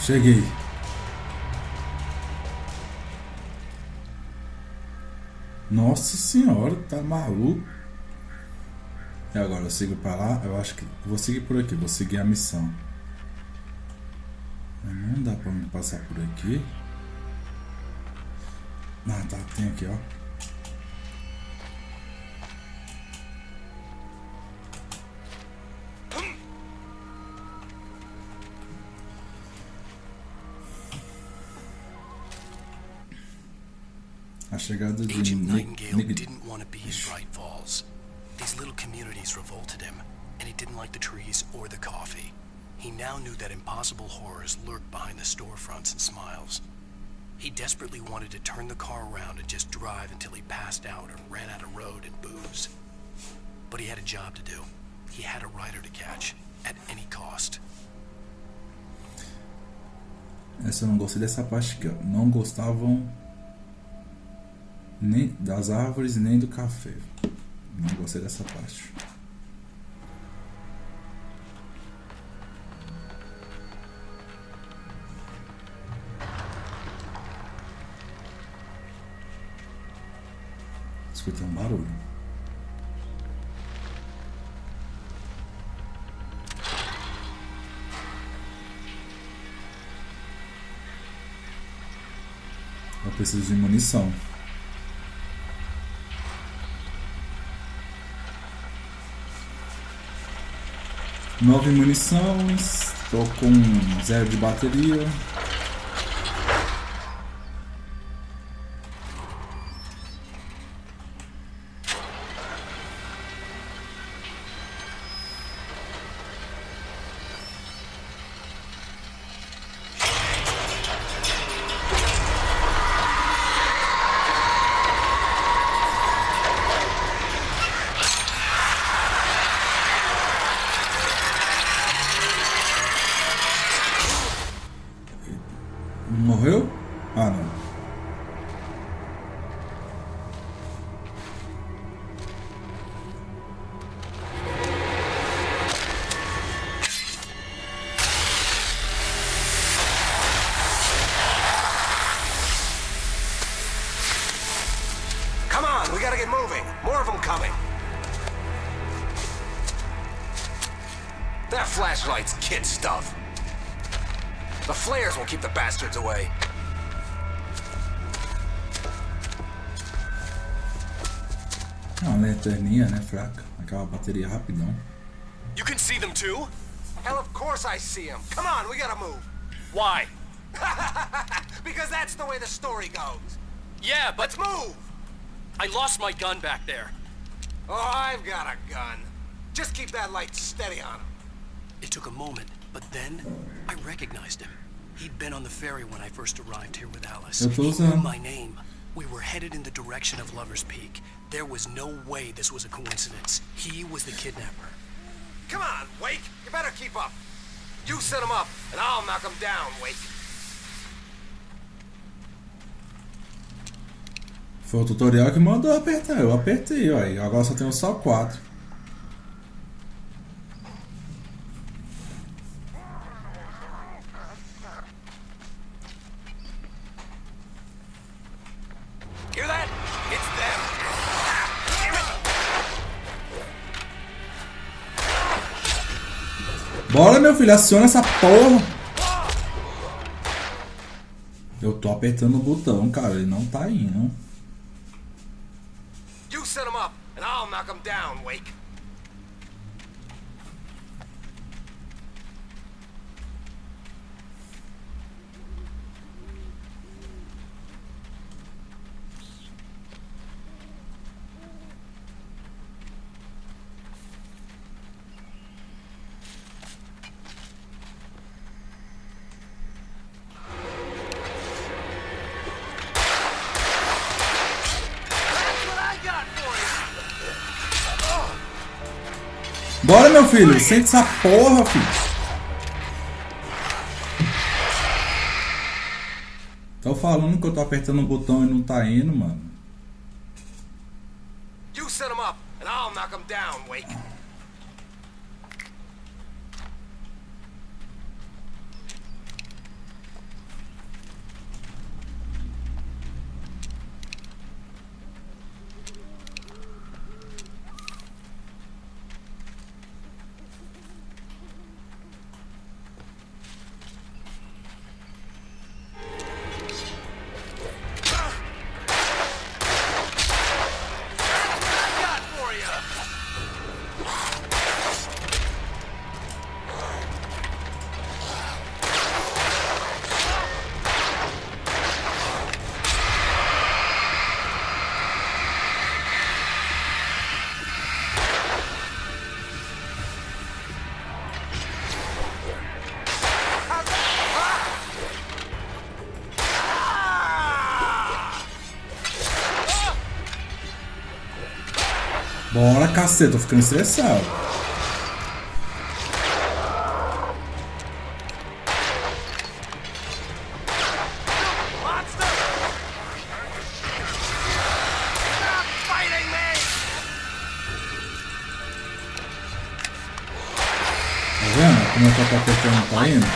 [SPEAKER 4] Cheguei. Nossa senhora, tá maluco. E agora eu sigo pra lá. Eu acho que vou seguir por aqui. Vou seguir a missão. Não dá pra me passar por aqui. Ah, tá. Tem aqui, ó. A chegada de
[SPEAKER 1] Agent Nightingale didn't want to be in Bright Falls. These little communities revolted him, and he didn't like the trees or the coffee. He now knew that impossible horrors lurked behind the storefronts and smiles. He desperately wanted to turn the car around and just drive until he passed out or ran out of road and booze. But he had a job to do. He had a rider to catch, at any cost.
[SPEAKER 4] Essa eu não gostei dessa parte aqui, ó. Não gostavam nem das árvores nem do café. Não gostei dessa parte. Escutei um barulho. Eu preciso de munição. Nove munições, tô com 0 de bateria. Morreu? Ah, não.
[SPEAKER 10] Come on, we gotta get moving. More of them coming. That flashlight's kid stuff. The flares will keep the bastards away.
[SPEAKER 4] Uma lanterninha, né, fraca. Aquela bateria rapidão.
[SPEAKER 10] You can see them too? Hell, of course I see them. Come on, we gotta move.
[SPEAKER 3] Why?
[SPEAKER 10] Because that's the way the story goes.
[SPEAKER 3] Yeah, but...
[SPEAKER 10] Let's move!
[SPEAKER 3] I lost my gun back there.
[SPEAKER 10] Oh, I've got a gun. Just keep that light steady on him.
[SPEAKER 1] It took a moment, but then I recognized him. He'd been on the ferry when I first arrived here with Alice. He knew my name. We were headed in the direction of Lover's Peak. There was no way this was a coincidence. He was the kidnapper.
[SPEAKER 10] Come on, Wake. You better keep up. You set him up, and I'll knock him down, Wake.
[SPEAKER 4] Foi o tutorial que mandou apertar. Eu apertei, ó. E agora só tenho só 4.
[SPEAKER 10] Hear that? It's them.
[SPEAKER 4] Bora, meu filho, aciona essa porra. Eu tô apertando o botão, cara. Ele não tá indo.
[SPEAKER 10] You set him up, and I'll knock him down, Wake.
[SPEAKER 4] Bora, meu filho. Sente essa porra, filho. Tô falando que eu tô apertando o botão e não tá indo, mano.
[SPEAKER 10] You set him up, and I'll knock him down, Wake.
[SPEAKER 4] Bora, caceta, tô ficando estressado. Tá vendo como eu tô apertando, tá indo?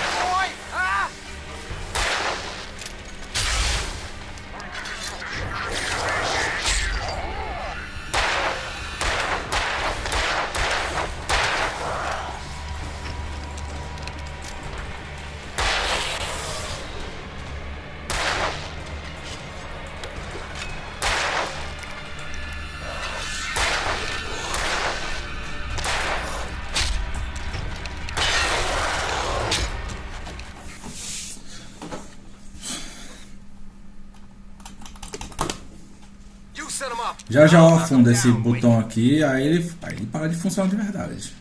[SPEAKER 4] Já já eu afundo esse botão aqui, aí ele para de funcionar de verdade.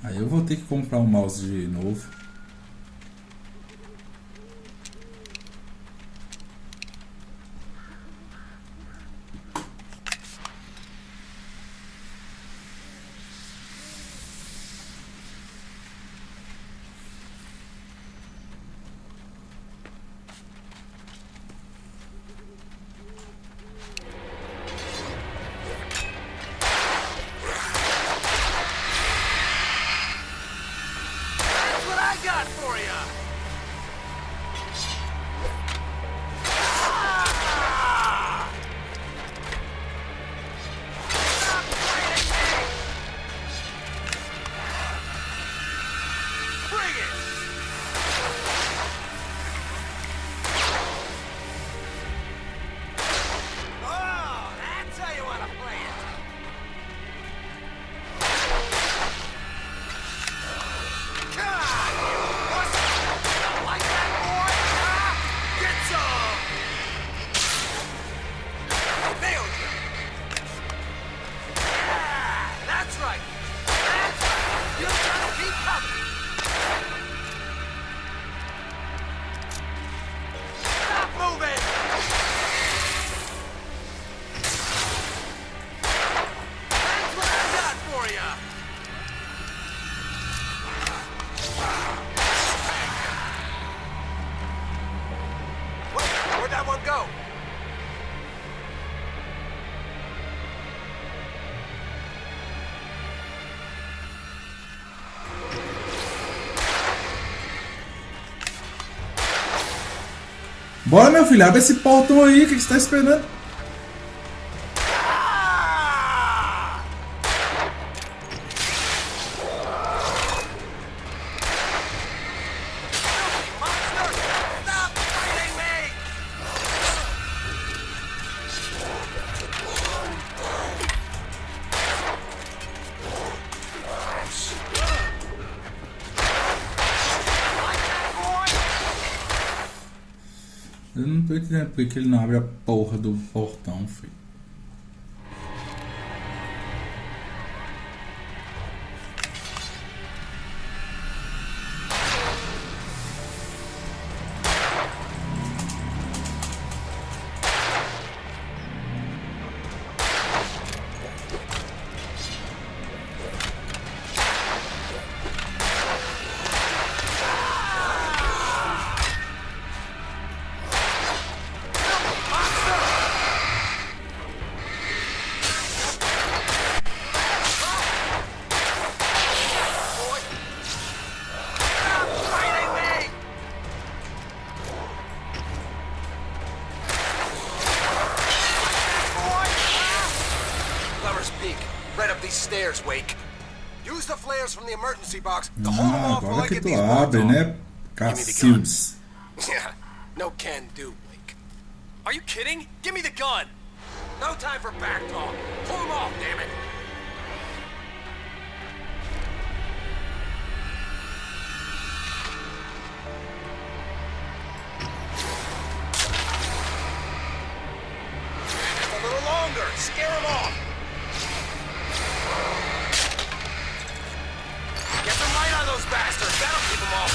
[SPEAKER 4] Aí eu vou ter que comprar um mouse de novo. Bora, meu filho, abre esse portão aí, o que você tá esperando? Eu não tô entendendo por que ele não abre a porra do portão, filho.
[SPEAKER 17] Wake. Use the flares from the emergency box to hold them off while I get these
[SPEAKER 4] abre,
[SPEAKER 17] bombs
[SPEAKER 4] né? Cacildes.
[SPEAKER 17] Yeah, no can do, Wake. Are you kidding? Give me the gun. No time for back talk. Pull them off, damn it. Just a little longer. Scare them off. Get them right on those bastards. That'll keep them off.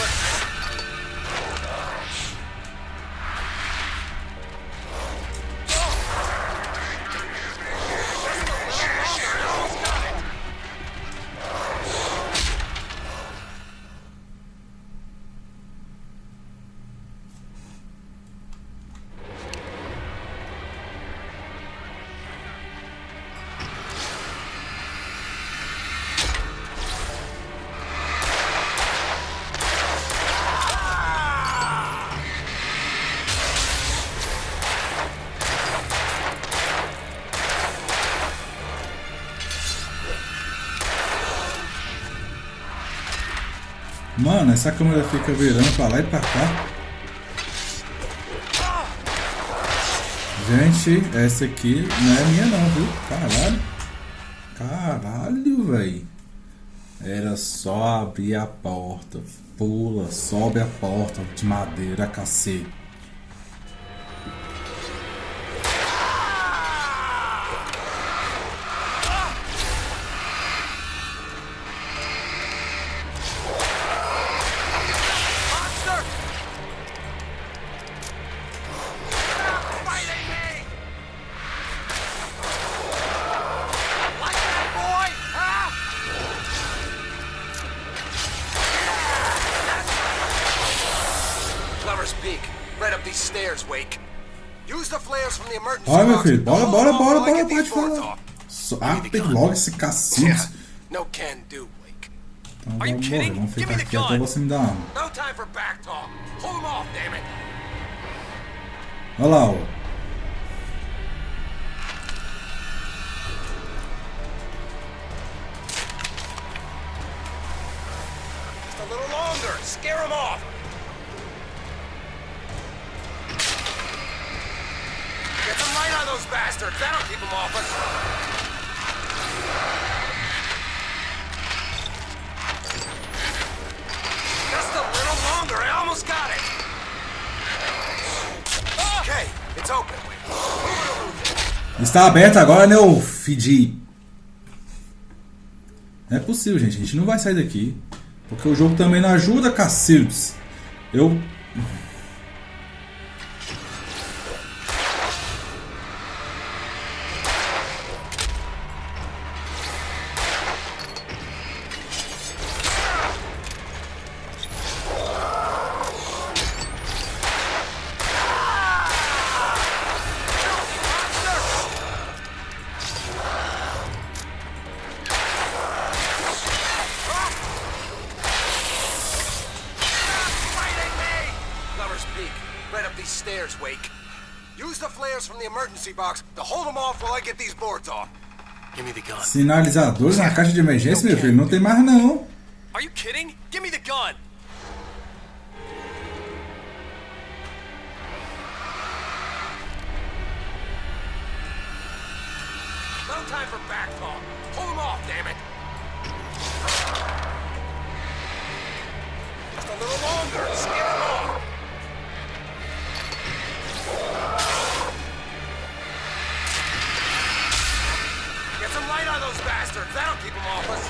[SPEAKER 4] Mano, essa câmera fica virando pra lá e pra cá. Gente, essa aqui não é minha não, viu? Caralho. Caralho, velho. Era só abrir a porta. Pula, sobe a porta de madeira, cacete. Olha, meu filho, bora, pode falar. Abre logo esse cacete. Então vamos ficar aqui até você me dar uma arma. Olha lá, ó.
[SPEAKER 17] Just a little longer. Scare him off. Get some light on those bastards. That'll keep them off us. Just a little longer. I almost got it. Okay, it's open.
[SPEAKER 4] Está aberto agora, né, ô fidi? Não é possível, gente. A gente não vai sair daqui. Porque o jogo também não ajuda, cacildes. Eu... Sinalizadores na caixa de emergência, meu filho, não tem mais não.
[SPEAKER 17] Are you kidding? Give me the gun. No time for back talk. Pull him off, damn it. Just a little longer. Scare him off. Get some light on those bastards. That'll keep them off us.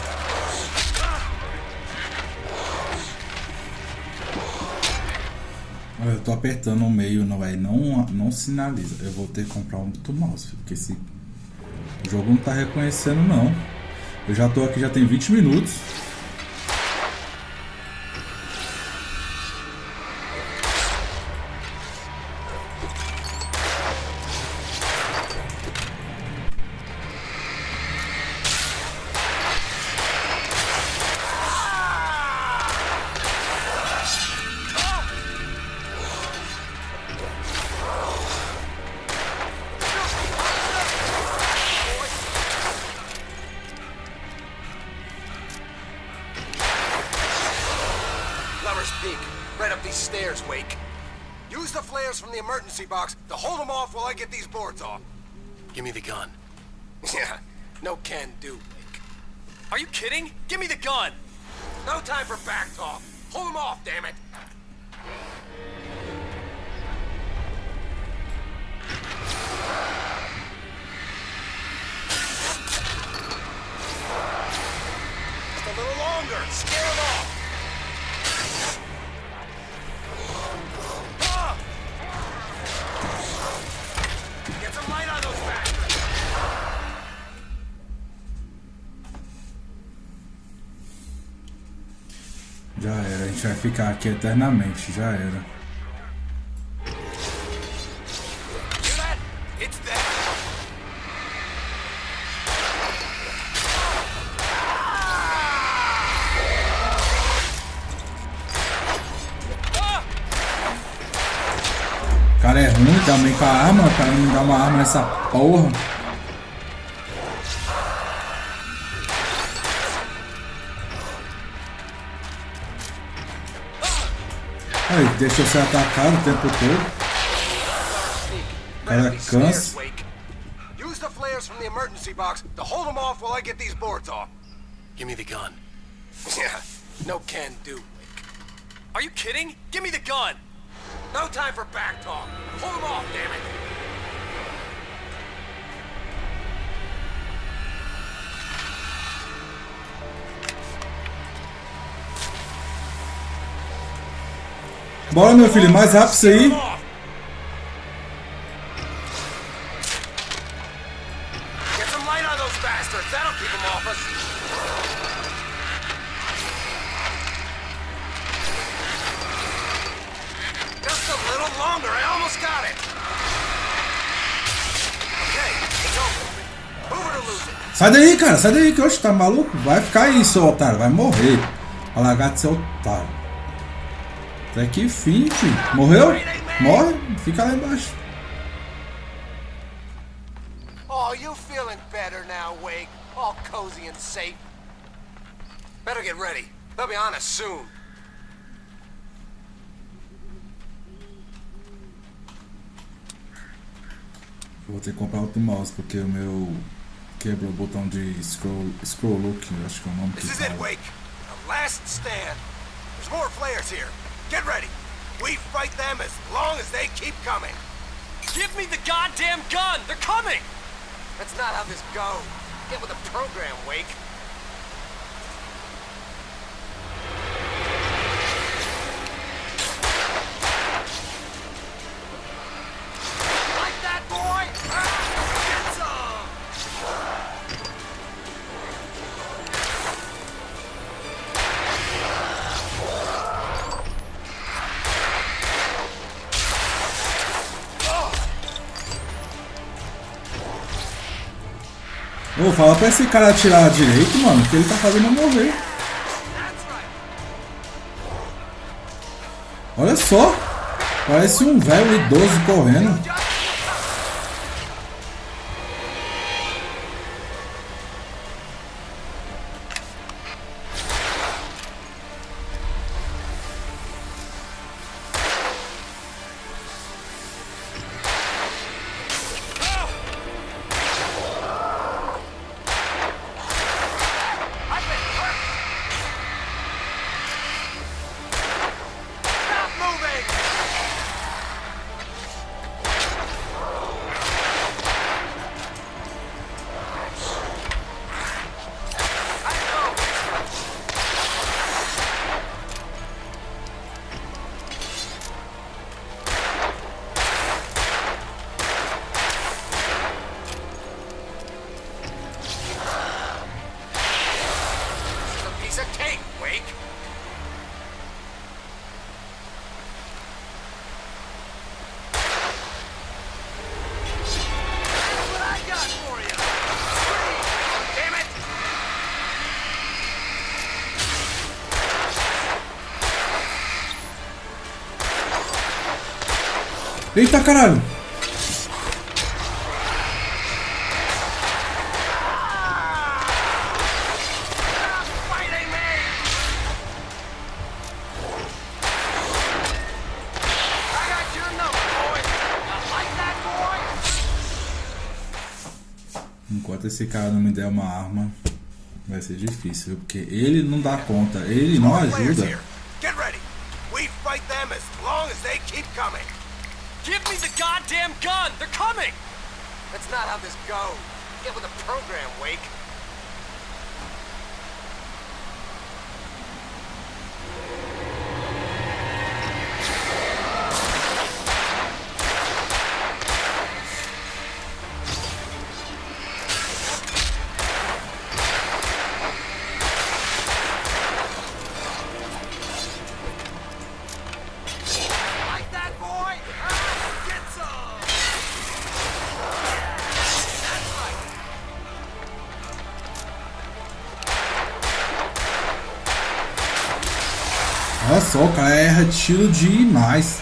[SPEAKER 4] Eu tô apertando no meio, não sinaliza. Eu vou ter que comprar um outro mouse, porque esse jogo não tá reconhecendo não. Eu já tô aqui, já tem 20 minutos.
[SPEAKER 17] Box to hold them off while I get these boards off.
[SPEAKER 3] Give me the gun.
[SPEAKER 17] Yeah, no can do, Wake. Are you kidding? Give me the gun. No time for back talk. Hold them off, damn it. Just a little longer. Scare them off.
[SPEAKER 4] Já era, a gente vai ficar aqui eternamente, já era. O cara é ruim também com a arma, o cara não dá uma arma nessa porra. Aí, deixa eu ser atacado o tempo todo. O cara cansa.
[SPEAKER 17] Use the flares from the emergency box to hold them off while I get these boards off.
[SPEAKER 3] Give me the gun.
[SPEAKER 17] Yeah, no can do. Are you kidding? Give me the gun. No time for back talk. Hold them off, damn it.
[SPEAKER 4] Bora, meu filho, mais rápido isso aí.
[SPEAKER 17] Get some light on those bastards. That'll keep them off us. Just a little longer. I almost got it. Okay, it's over. Move it or lose it.
[SPEAKER 4] Sai daí, cara, sai daí, que hoje tá maluco? Vai ficar aí, seu otário, vai morrer. Vai largar de ser otário. Até que fim, filho. Morreu? Morre, fica lá embaixo.
[SPEAKER 17] Oh, you feeling better now, Wake? All cozy and safe. Better get ready. They'll be on us soon.
[SPEAKER 4] Vou ter que comprar outro mouse porque o meu quebrou o botão de scroll look, acho que é o nome que
[SPEAKER 17] This is it,
[SPEAKER 4] fala.
[SPEAKER 17] Wake. The last stand. There's more flares here. Get ready. We fight them as long as they keep coming. Give me the goddamn gun! They're coming! That's not how this goes. Get with the program, Wake. Like that, boy? Get some!
[SPEAKER 4] Ô, fala pra esse cara atirar direito, mano, que ele tá fazendo eu morrer. Olha só, parece um velho idoso correndo. Eita, caralho! Enquanto esse cara não me der uma arma, vai ser difícil, viu? Porque ele não dá conta, ele não ajuda.
[SPEAKER 17] Get ready. We fight them as long as they keep coming. Give me the goddamn gun! They're coming! That's not how this goes. Get with the program, Wake.
[SPEAKER 4] Olha só, o cara erra tiro demais.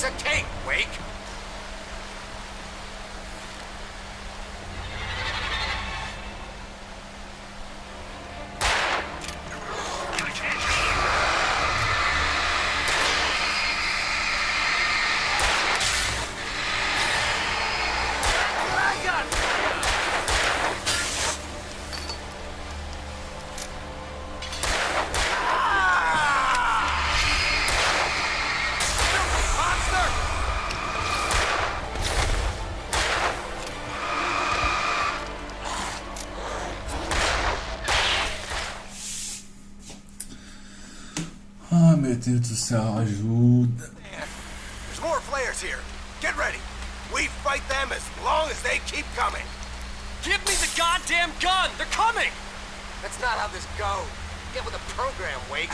[SPEAKER 17] piece of cake, Wake.
[SPEAKER 4] Ai, meu Deus do céu, ajuda.
[SPEAKER 17] There's more flares here. Get ready. We fight them as long as they keep coming.
[SPEAKER 14] Give me the goddamn gun! They're coming!
[SPEAKER 17] That's not how this goes. Get with the program, Wake.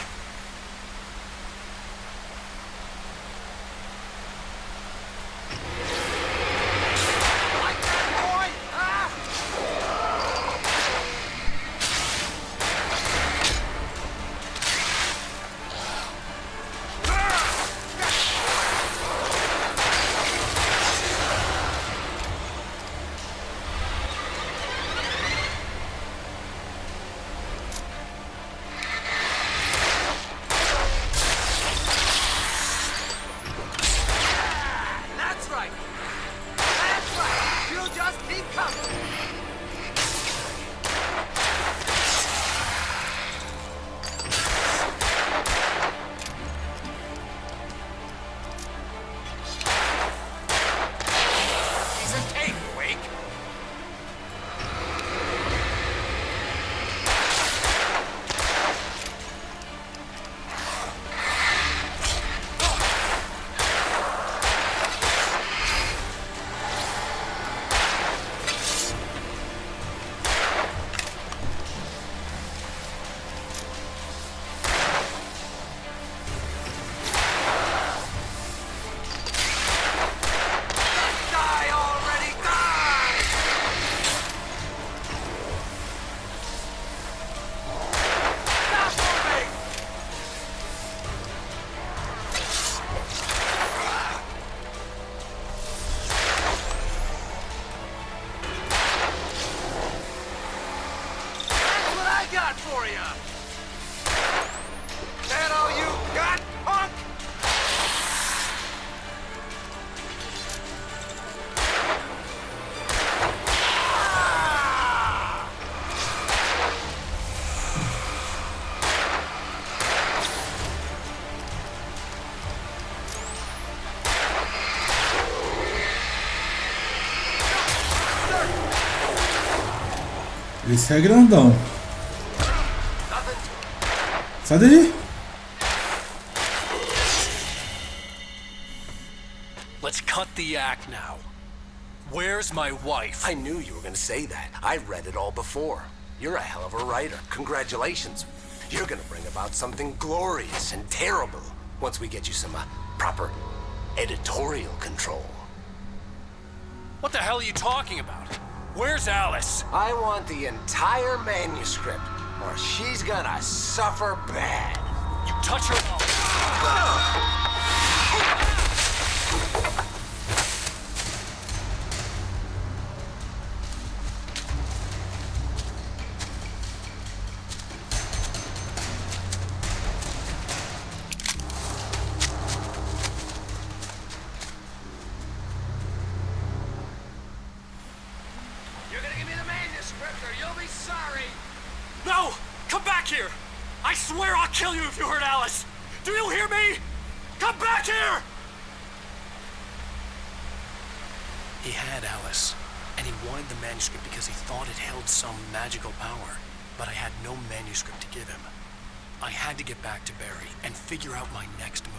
[SPEAKER 17] Like that, boy? Ah! That's right. That's right. You just keep coming. Piece of cake, Wake. Die already, die! Stop moving! That's what I got for you! That all you got, punk?
[SPEAKER 4] Esse é grandão. Sai daí.
[SPEAKER 3] Let's cut the act now. Where's my wife?
[SPEAKER 17] I knew you were going to say that. I read it all before. You're a hell of a writer. Congratulations. You're going to bring about something glorious and terrible once we get you some proper editorial control.
[SPEAKER 3] What the hell are you talking about? Where's Alice?
[SPEAKER 17] I want the entire manuscript, or she's gonna suffer bad.
[SPEAKER 3] You touch her...
[SPEAKER 17] You're gonna give me the manuscript, or you'll be sorry.
[SPEAKER 14] No! Come back here! I swear I'll kill you if you hurt Alice! Do you hear me? Come back here!
[SPEAKER 3] He had Alice, and he wanted the manuscript because he thought it held some magical power. But I had no manuscript to give him. I had to get back to Barry and figure out my next move.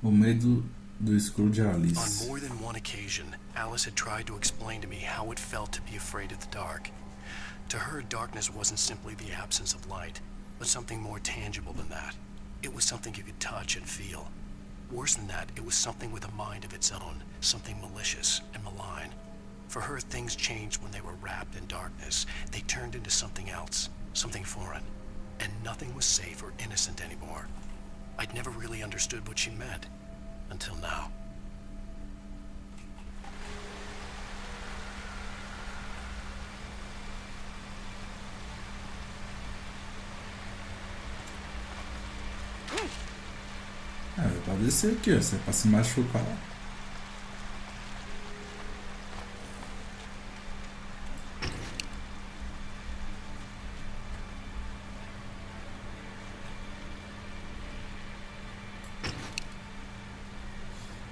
[SPEAKER 4] O medo do escuro de Alice.
[SPEAKER 3] On more than one occasion, Alice had tried to explain to me how it felt to be afraid of the dark. To her, darkness wasn't simply the absence of light, but something more tangible than that. It was something you could touch and feel. Worse than that, it was something with a mind of its own, something malicious and malign. For her, things changed when they were wrapped in darkness. They turned into something else, something foreign, and nothing was safe or innocent anymore. I'd never really understood what she meant, until now.
[SPEAKER 4] Pode descer aqui, ó, se é pra se machucar.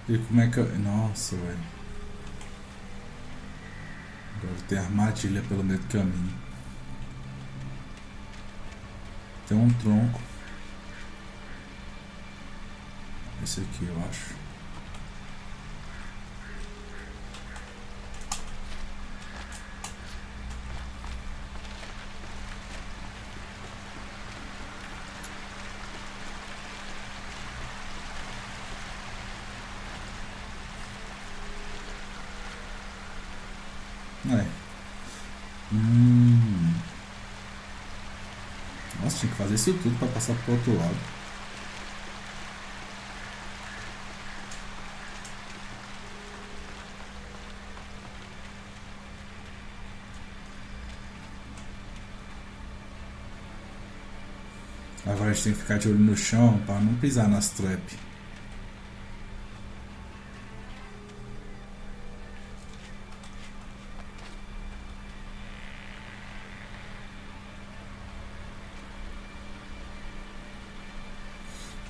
[SPEAKER 4] E como é que eu... Nossa, velho. Agora tem armadilha pelo meio do caminho. Tem um tronco. Esse aqui, eu acho. Nossa, tinha que fazer isso tudo para passar pro outro lado. Agora a gente tem que ficar de olho no chão para não pisar nas traps.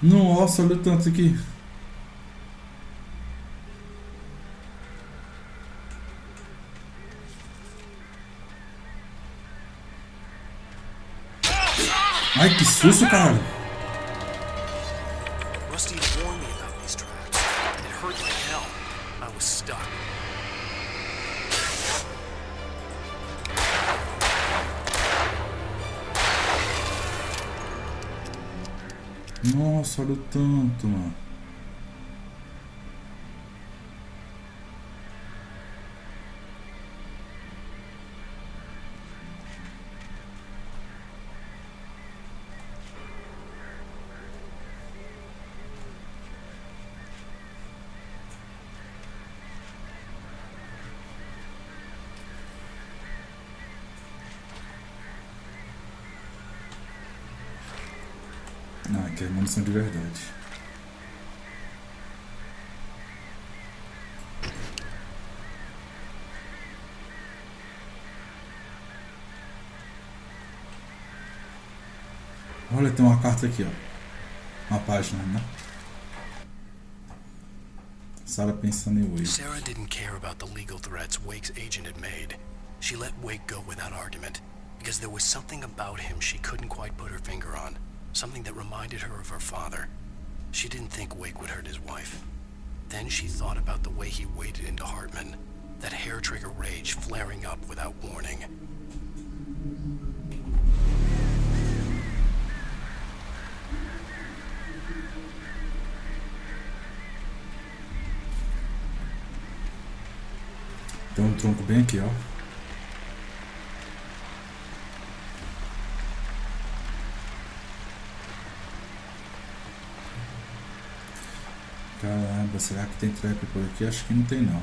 [SPEAKER 4] Nossa, olha o tanto aqui. Ai, que susto, cara.
[SPEAKER 3] Rusty warned me about these traps. It hurt like hell. I was stuck.
[SPEAKER 4] Nossa, olha o tanto, mano. Ah, aqui é munição de verdade. Olha, tem uma carta aqui, ó. Uma página, né? Sarah pensando em Wake.
[SPEAKER 3] Sarah didn't care about the legal threats Wake's agent had made. She let Wake go without argument because there was something about him she couldn't quite put her finger on. Something that reminded her of her father. She didn't think Wake would hurt his wife. Then she thought about the way he waded into Hartman. That hair-trigger rage flaring up without warning.
[SPEAKER 4] Tem um tronco bem aqui, ó. Caramba, será que tem trap por aqui? Acho que não tem, não.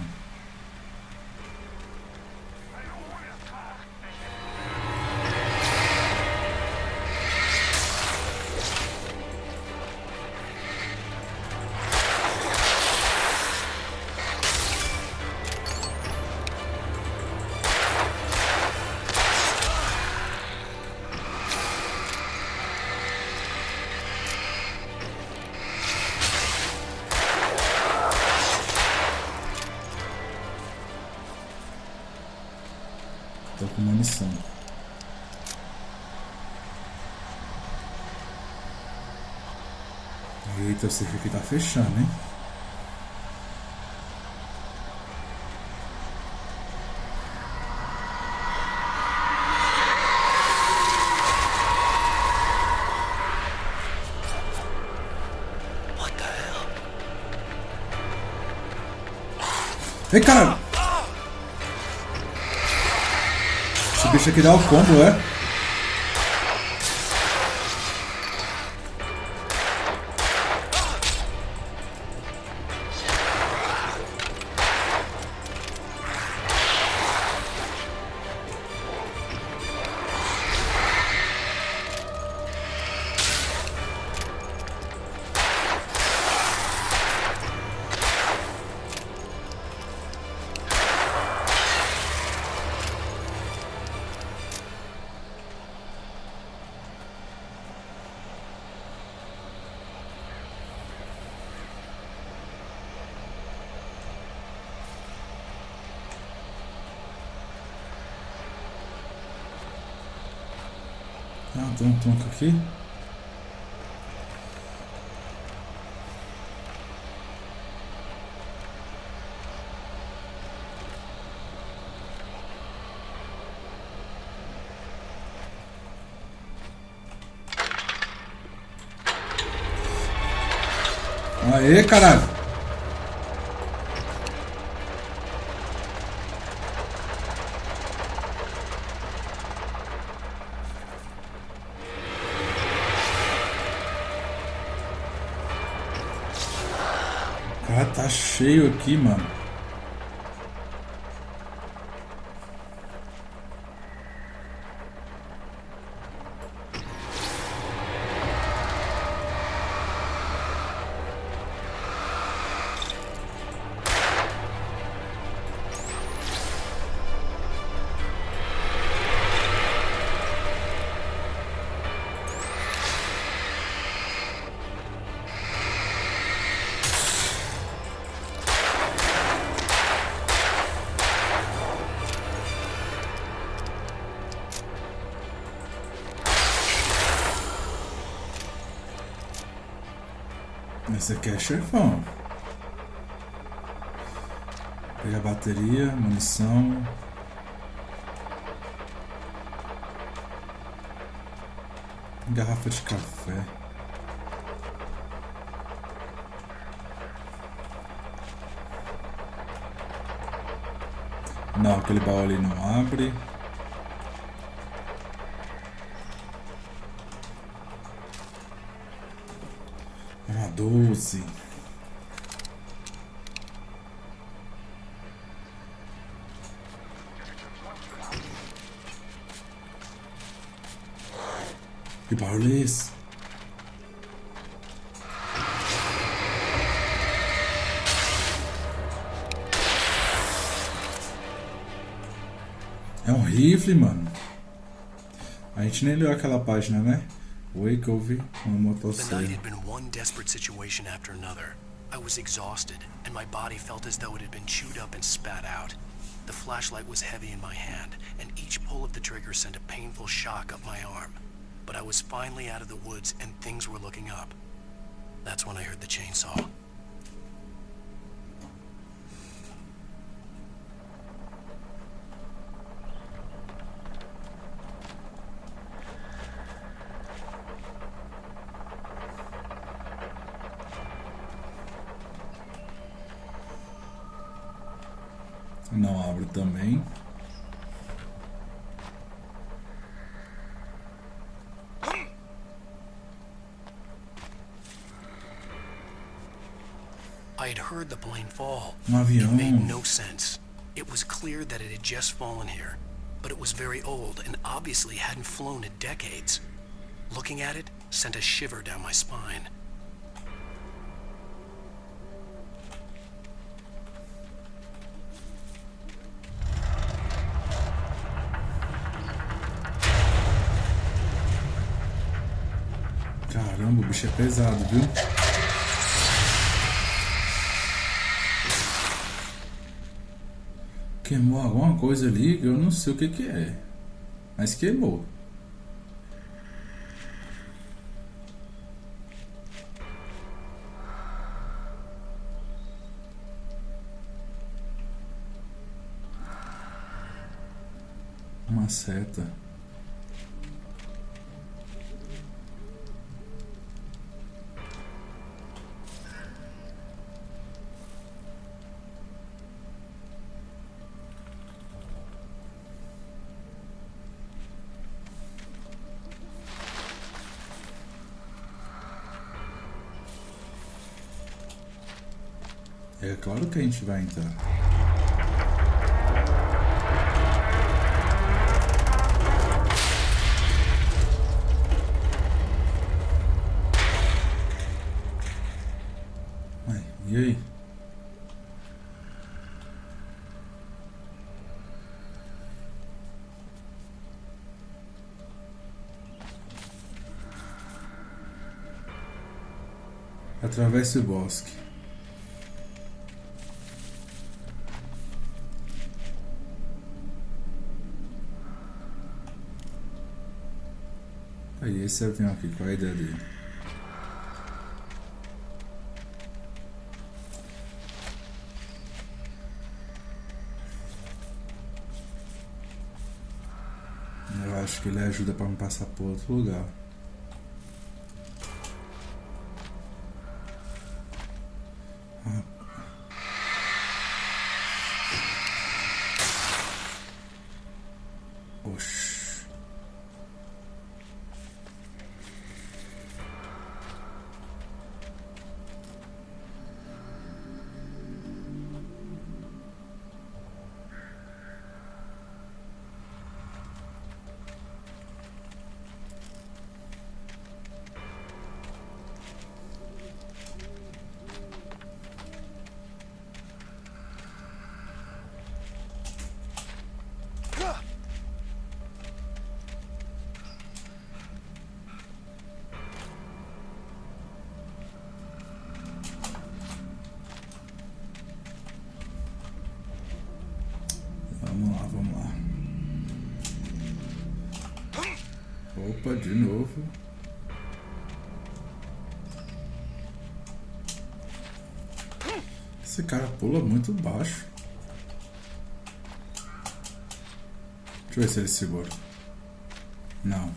[SPEAKER 4] Tô com munição. Eita, esse aqui tá fechando, hein?
[SPEAKER 3] What the hell?
[SPEAKER 4] Ei, caralho! Esse bicho aqui dá o combo, é? Ah, tem um tronco aqui. Aê, caralho! Cara, tá cheio aqui, mano. Esse aqui é chefão. Pega a bateria, munição. Garrafa de café. Não, aquele baú ali não abre. Uma 12. Que barulho é esse? É um rifle, mano. A gente nem leu aquela página, né? Wake ouve uma motosserra.
[SPEAKER 1] The night had been one desperate situation after another. I was exhausted, and my body felt as though it had been chewed up and spat out. The flashlight was heavy in my hand, and each pull of the trigger sent a painful shock up my arm. But I was finally out of the woods, and things were looking up. That's when I heard the chainsaw.
[SPEAKER 4] Não abre também.
[SPEAKER 1] I had heard the plane fall.
[SPEAKER 4] Avião.
[SPEAKER 1] It made no sense. It was clear that it had just fallen here, but it was very old and obviously hadn't flown in decades. Looking at it sent a shiver down my spine.
[SPEAKER 4] Caramba, o bicho é pesado, viu? Queimou alguma coisa ali que eu não sei o que que é. Mas queimou. Uma seta. É claro que a gente vai entrar. Ai, e aí? Atravesse o bosque. Aí, esse avião aqui, qual é a ideia dele? Eu acho que ele ajuda pra me passar por outro lugar. Oxi. Vamos lá. Opa, de novo. Esse cara pula muito baixo. Deixa eu ver se ele segura. Não.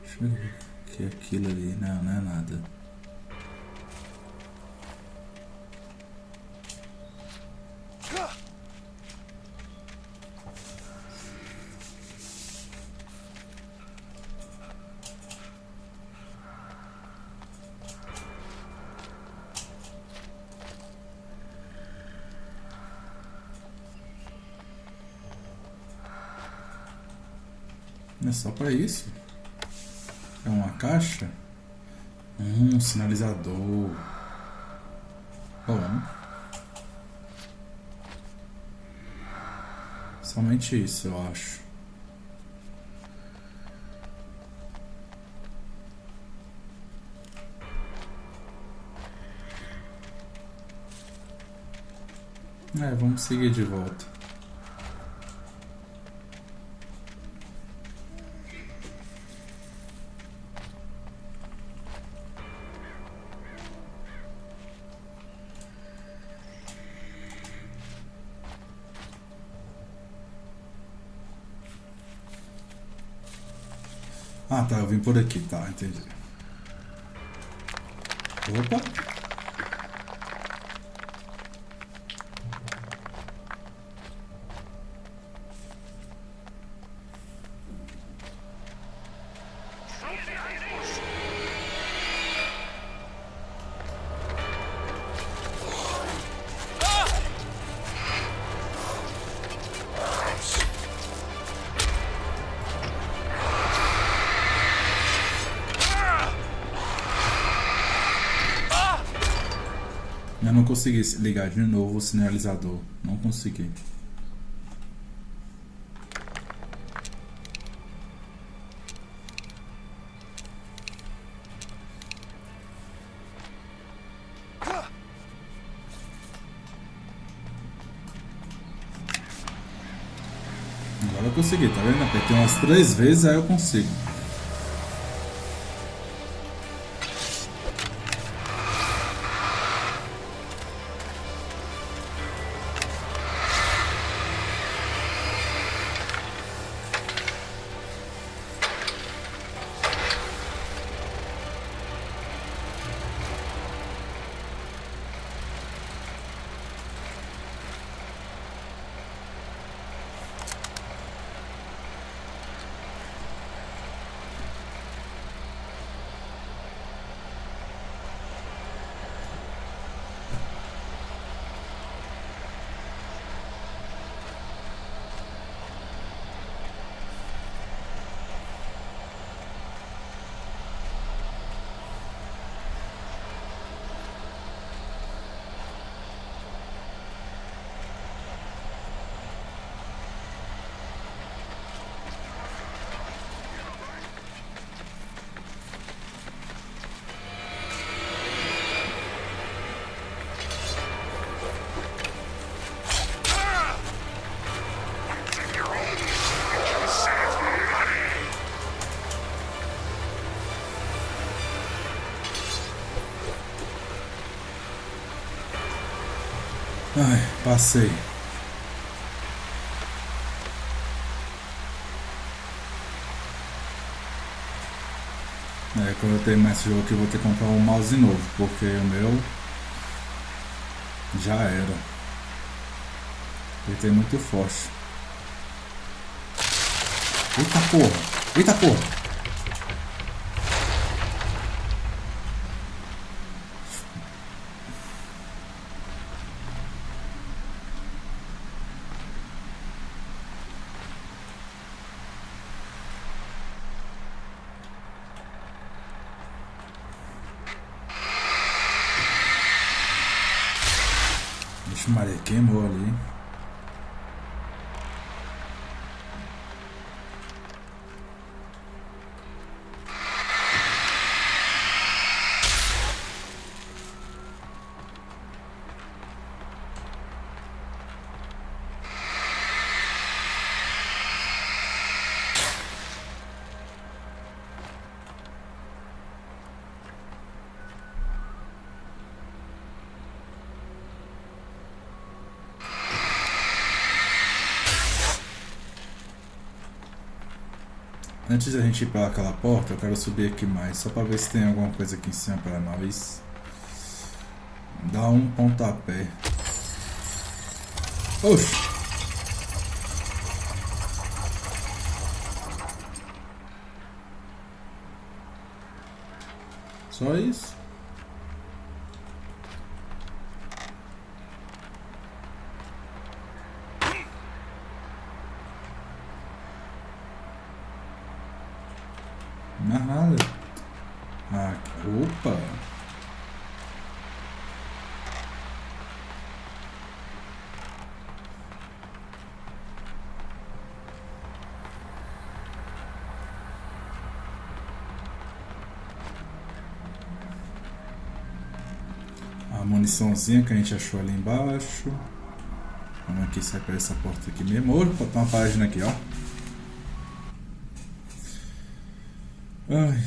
[SPEAKER 4] Deixa eu ver o que é aquilo ali. Não, não é nada. É só pra isso? É uma caixa? Sinalizador. Bom. Somente isso, eu acho. Vamos seguir de volta. Ah, tá, eu vim por aqui, tá, entendi. Opa! Eu não consegui ligar de novo o sinalizador. Não consegui. Agora eu consegui, tá vendo? Apertei umas 3 vezes, aí eu consigo. Ai, passei. Quando eu terminar esse jogo aqui eu vou ter que comprar um mouse novo, porque o meu já era. Ele tem muito forte. Eita porra! Eita porra! Vixe, Maria, queimou ali. Antes da gente ir para aquela porta, eu quero subir aqui mais, só para ver se tem alguma coisa aqui em cima para nós. Dá um pontapé. Oxi! Só isso? Não é nada. Ah, opa! A muniçãozinha que a gente achou ali embaixo. Vamos aqui sair para essa porta aqui mesmo. Ou botar uma página aqui, ó. Ai,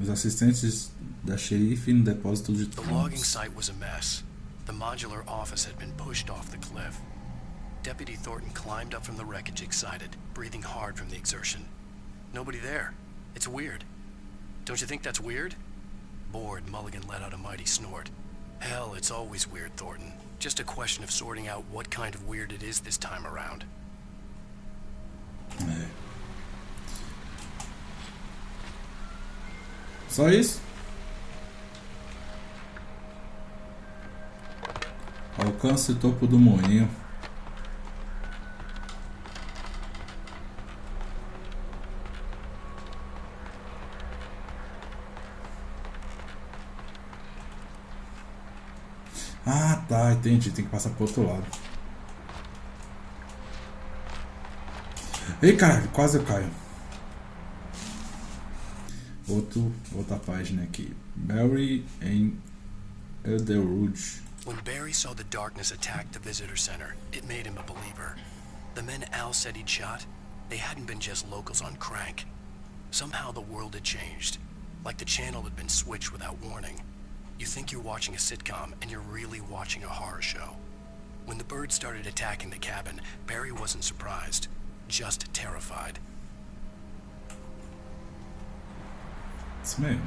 [SPEAKER 4] os assistentes da xerife no depósito de
[SPEAKER 3] The logging site was a mess. The modular office had been pushed off the cliff. Deputy Thornton climbed up from the wreckage excited, breathing hard from the exertion. Nobody there. It's weird. Don't you think that's weird? Bored, Mulligan let out a mighty snort. Hell, it's always weird, Thornton. Just a question of sorting out what kind of weird it is this time around.
[SPEAKER 4] Só isso? Alcance o topo do moinho. Ah, tá, entendi. Tem que passar pro outro lado. Ei, caralho, quase eu caio. Outra página aqui. Barry em Elderwood.
[SPEAKER 3] When Barry saw the darkness attack the visitor center, it made him a believer. The men Al said he'd shot, they hadn't been just locals on crank. Somehow the world had changed, like the channel had been switched without warning. You think you're watching a sitcom, and you're really watching a horror show. When the birds started attacking the cabin, Barry wasn't surprised, just terrified.
[SPEAKER 4] Isso mesmo.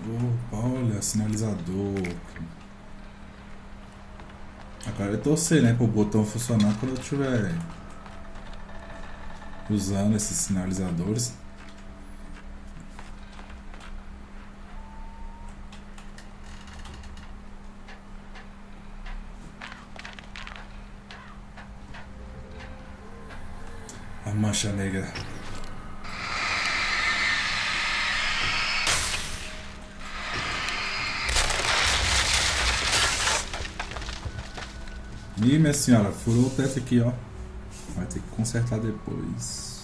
[SPEAKER 4] Opa, olha, sinalizador. Agora é torcer, né, pro botão funcionar quando eu estiver usando esses sinalizadores. A mancha negra. Ih, minha senhora, furou o teto aqui, ó. Vai ter que consertar depois.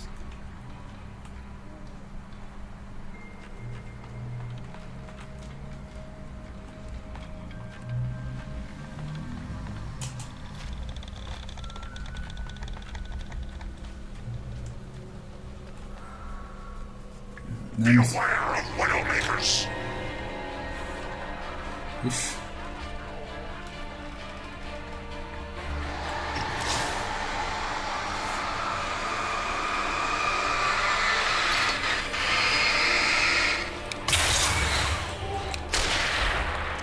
[SPEAKER 4] Beware of Widowmakers. Ixi.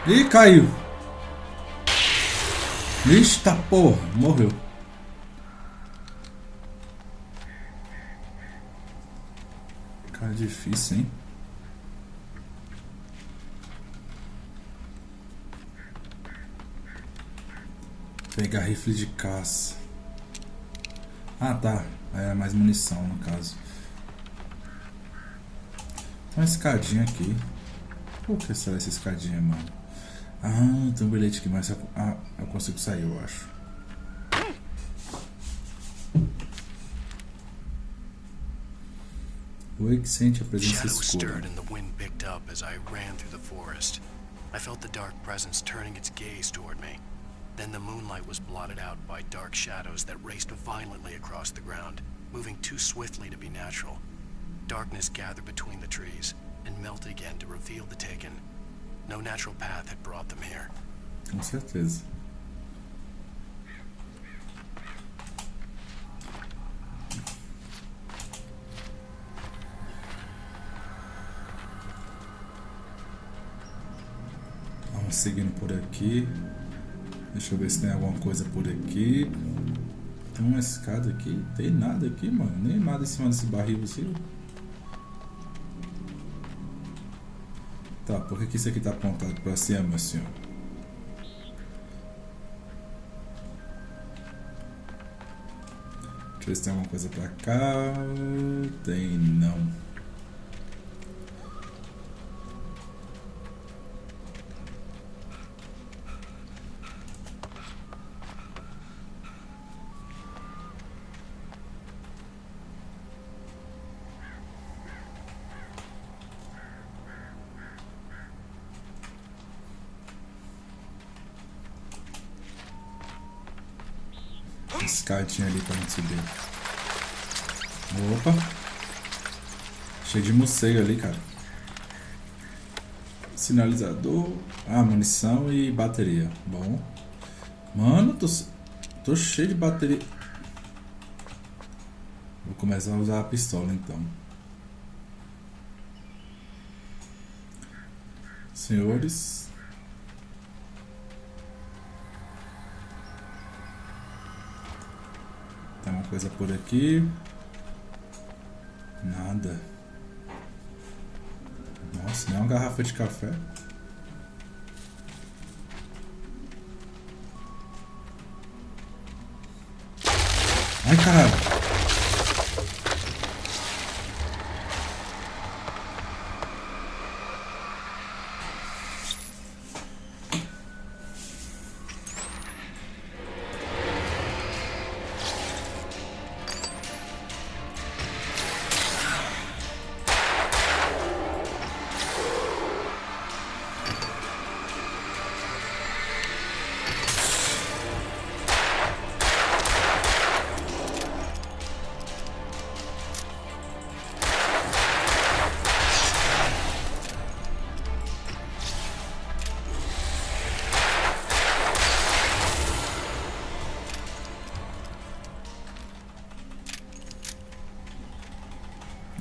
[SPEAKER 4] Ih, caiu. Ixi, tá porra, morreu. Cara, difícil, hein? Pegar rifle de caça. Ah, tá. É mais munição, no caso. Tem uma escadinha aqui. Por que será essa escadinha, mano? Ah, tem um bilhete aqui, mas eu consigo sair, eu acho. Wake sente a presença
[SPEAKER 3] Shadows
[SPEAKER 4] escura.
[SPEAKER 3] stirred and the wind picked up as I ran through the forest. I felt the dark presence turning its gaze toward me. Then the moonlight was blotted out by dark shadows that raced violently across the ground, moving too swiftly to be natural. Darkness gathered between the trees and melted again to reveal the taken. No natural path had brought them here.
[SPEAKER 4] Com certeza. Vamos seguindo por aqui. Deixa eu ver se tem alguma coisa por aqui. Tem uma escada aqui. Tem nada aqui, mano. Nem nada em cima desse barril assim. Tá, por que isso aqui tá apontado pra cima, meu senhor? Deixa eu ver se tem alguma coisa pra cá. Tem não. Escadinha ali pra gente subir. Opa! Cheio de morcego ali, cara. Sinalizador. Ah, munição e bateria. Bom. Mano, tô cheio de bateria. Vou começar a usar a pistola então. Senhores. Tem uma coisa por aqui. Nada. Nossa, nem uma garrafa de café. Ai, caralho.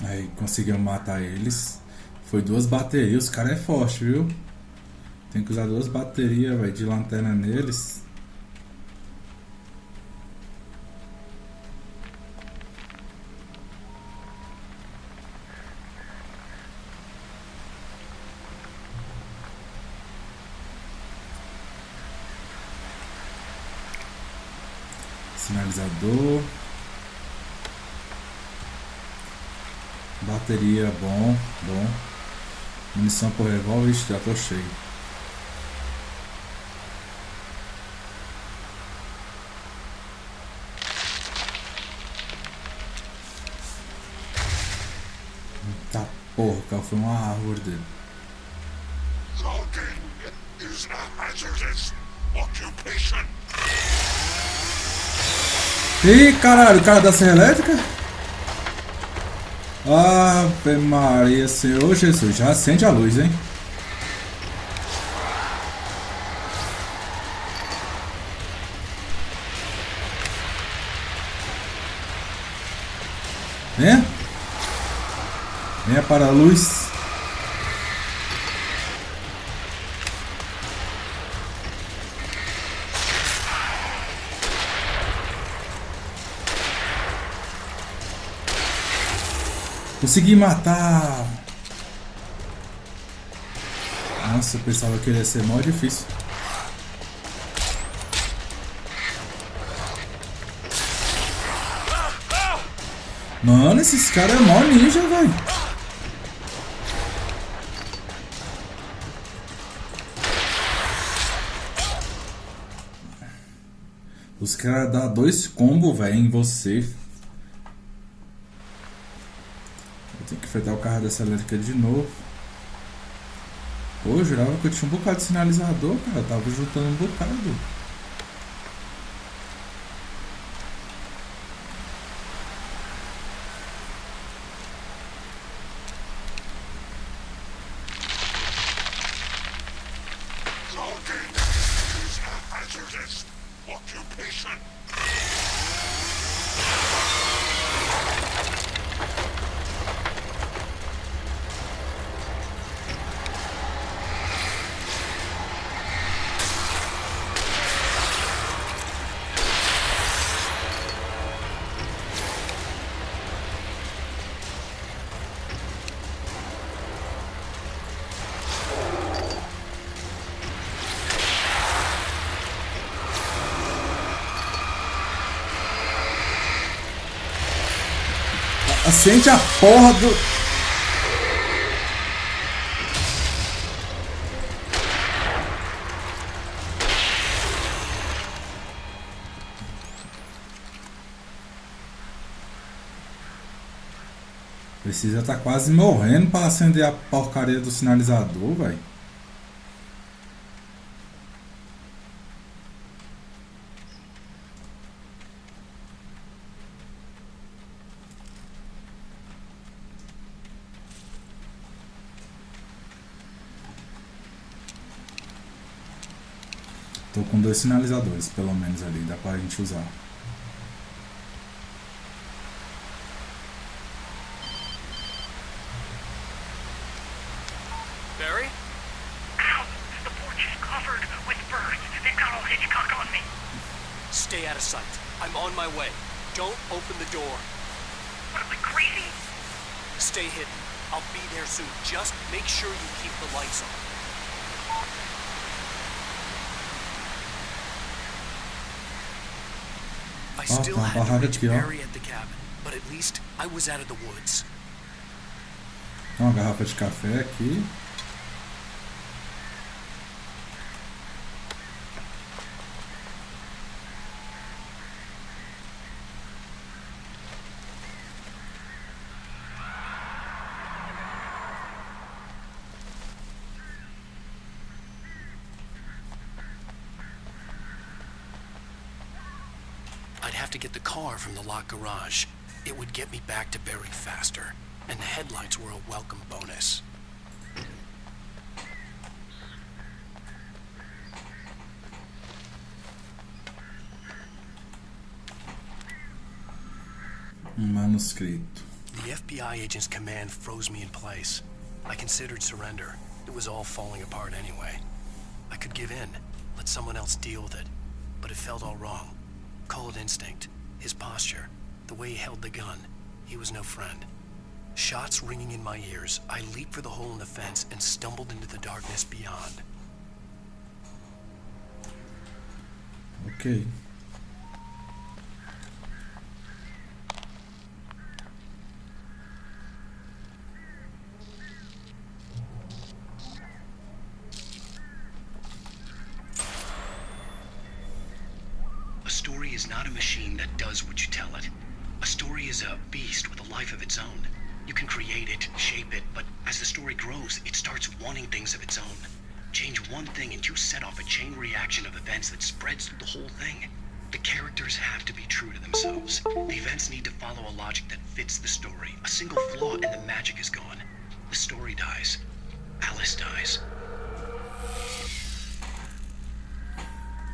[SPEAKER 4] Aí conseguimos matar eles. Foi 2 baterias. Os caras é forte, viu? Tem que usar 2 baterias, véio, de lanterna neles. Sinalizador. Bateria, bom. Munição por revólver, já tô cheio. Tá porra, cara, foi uma árvore dele.
[SPEAKER 18] Logging is a hazardous occupation.
[SPEAKER 4] Ih, caralho, o cara da serra elétrica? Ave Maria, Senhor Jesus, já acende a luz, hein? Venha. Venha para a luz. Consegui matar. Nossa, eu pensava que ia ser mó difícil. Mano, esses caras é mó ninja, velho. Os caras dão 2 combos, velho, em você. Eu tenho que enfrentar o carro dessa elétrica de novo. Pô, eu jurava que eu tinha um bocado de sinalizador, cara. Eu tava juntando um bocado. Acende a porra do... Precisa tá quase morrendo para acender a porcaria do sinalizador, velho. Tô com 2 sinalizadores, pelo menos ali, dá pra gente usar.
[SPEAKER 9] Barry? Ow! The porch is covered with birds. They've got all Hitchcock on me.
[SPEAKER 3] Stay out of sight. I'm on my way. Don't open the door.
[SPEAKER 9] What am I, crazy?
[SPEAKER 3] Stay hidden. I'll be there soon. Just make sure you keep the lights on. I still had to reach Barry at the cabin, but at least I was out of the woods.
[SPEAKER 4] Uma garrafa de café aqui.
[SPEAKER 3] I'd have to get the car from the locked garage. It would get me back to Barry faster, and the headlights were a welcome bonus.
[SPEAKER 4] Manuscrito.
[SPEAKER 3] The FBI agent's command froze me in place. I considered surrender. It was all falling apart anyway. I could give in, let someone else deal with it, but it felt all wrong. Call it instinct, his posture, the way he held the gun. He was no friend. Shots ringing in my ears, I leaped for the hole in the fence and stumbled into the darkness beyond.
[SPEAKER 4] Ok.
[SPEAKER 1] A story is not a machine that does what you tell it. A story is a beast with a life of its own. You can create it, shape it, but as the story grows, it starts wanting things of its own. Change one thing and you set off a chain reaction of events that spreads through the whole thing. The characters have to be true to themselves. The events need to follow a logic that fits the story. A single flaw and the magic is gone. The story dies. Alice dies.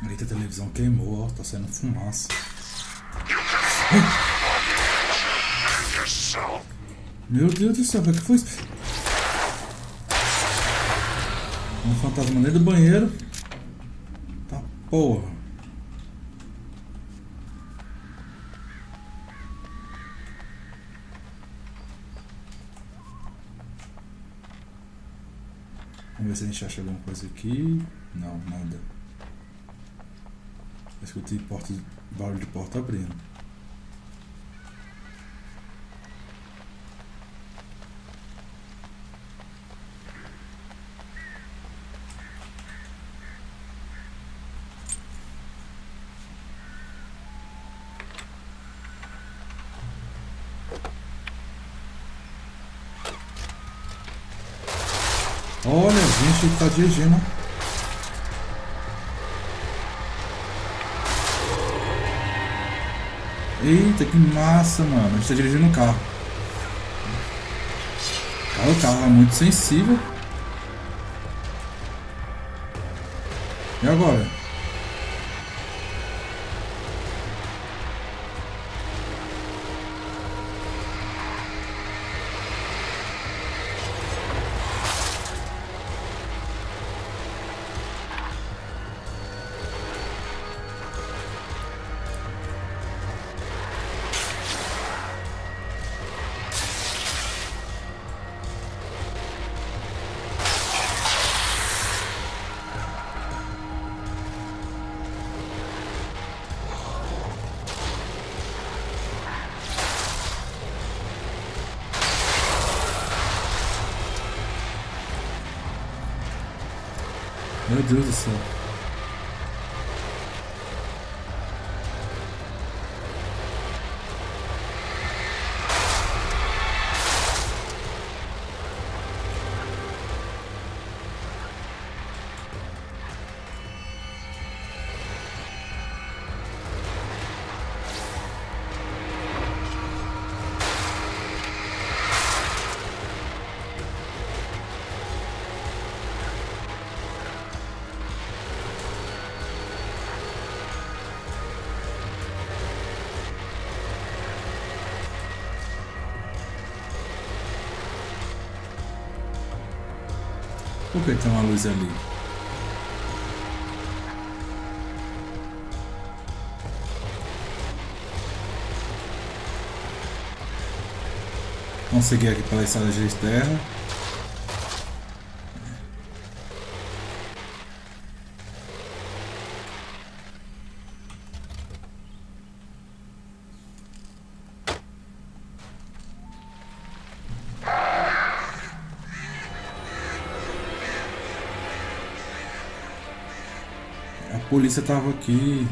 [SPEAKER 4] Eita, a televisão queimou, ó, tá saindo fumaça. Meu Deus do céu, o que foi isso? Um fantasma dentro do banheiro. Tá porra. Vamos ver se a gente acha alguma coisa aqui. Não, nada. Eu escutei barulho de porta abrindo. Olha, gente, ele tá dirigindo. Eita, que massa, mano. A gente tá dirigindo um carro. Cara, o carro é muito sensível. E agora? Meu Deus do céu. Por que tem uma luz ali? Vamos seguir aqui pela estrada de terra. A polícia tava aqui.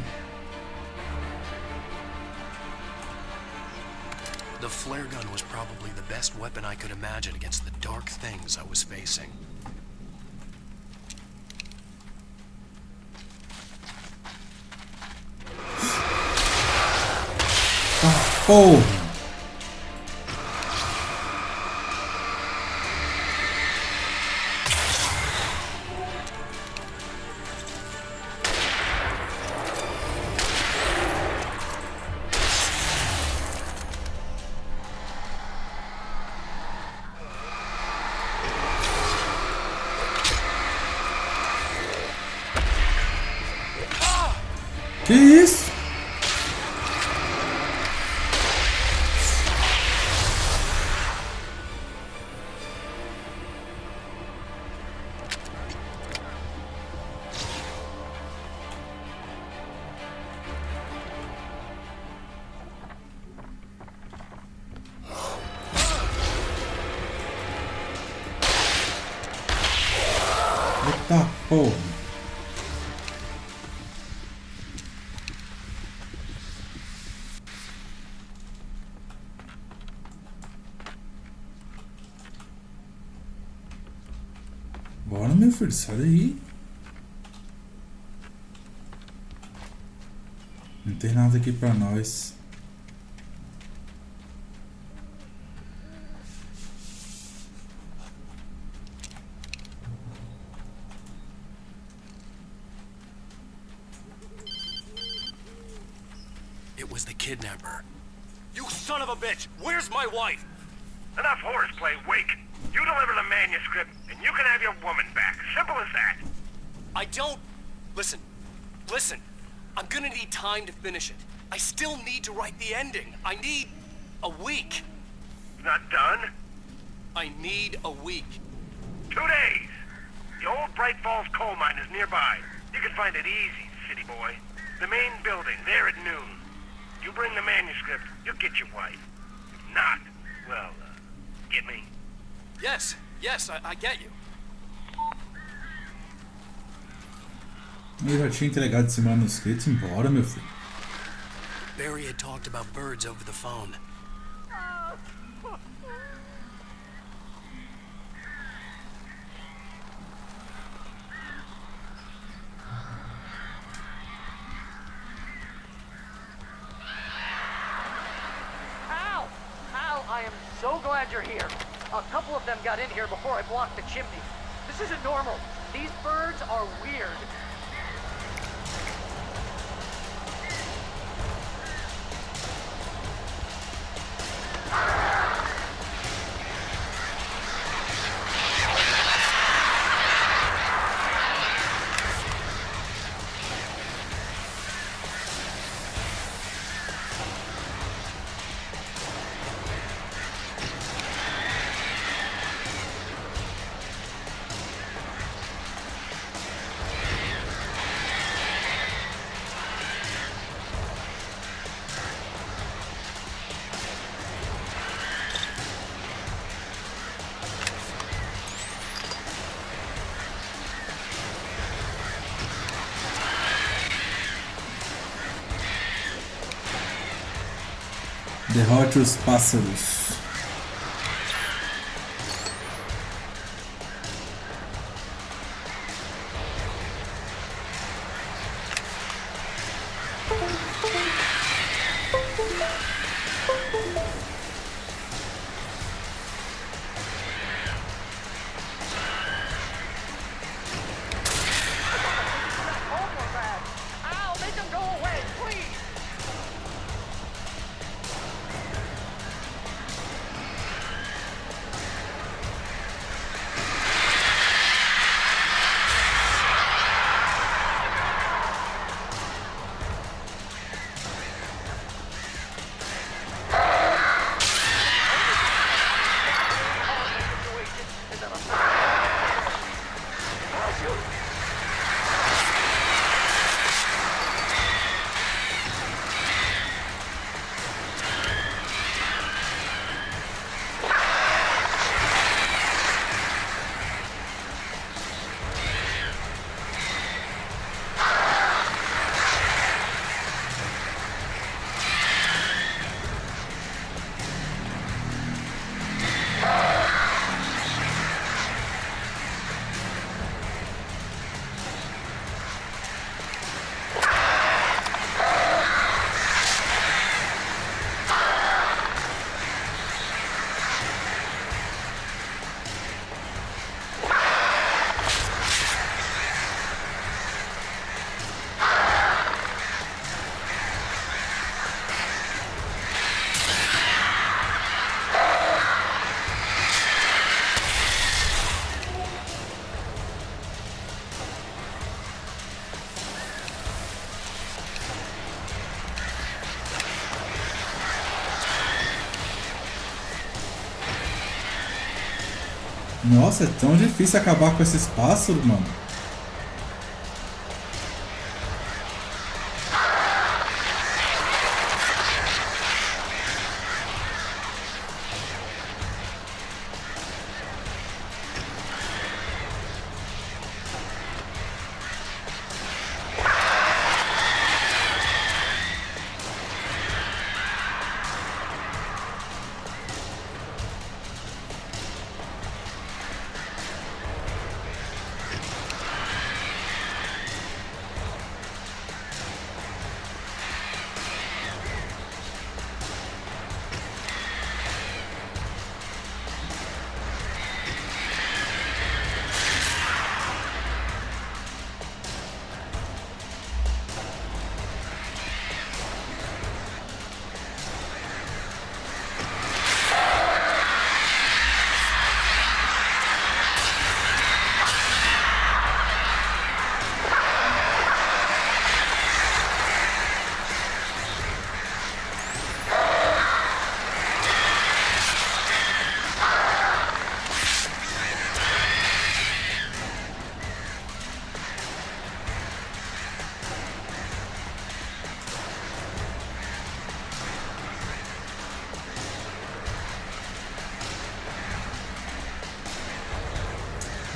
[SPEAKER 3] The flare gun was probably the best weapon I could imagine against the dark things I was facing.
[SPEAKER 4] Ah, porra! Que isso? Eita porra! Bora, meu filho, sai daí. Não tem nada aqui pra nós.
[SPEAKER 3] It was the kidnapper.
[SPEAKER 17] You son of a bitch! Where's my wife?
[SPEAKER 9] Enough horseplay, Wake. You deliver the manuscript, and you can have your woman back. Simple as that.
[SPEAKER 3] I don't... Listen. I'm gonna need time to finish it. I still need to write the ending. I need a week.
[SPEAKER 9] Not done?
[SPEAKER 3] I need a week.
[SPEAKER 9] 2 days. The old Bright Falls coal mine is nearby. You can find it easy, city boy. The main building, there at noon. You bring the manuscript, you'll get your wife. If not, well, get me?
[SPEAKER 3] Yes, I get you.
[SPEAKER 4] Eu já tinha entregado esse manuscrito embora, meu filho.
[SPEAKER 3] Barry had talked about birds over the phone.
[SPEAKER 12] Al, I am so glad you're here. A couple of them got in here before I blocked the chimney. This isn't normal. These birds are weird.
[SPEAKER 4] Derrote os pássaros.
[SPEAKER 12] Al, make them go away, please!
[SPEAKER 4] Nossa, é tão difícil acabar com esses pássaros, mano.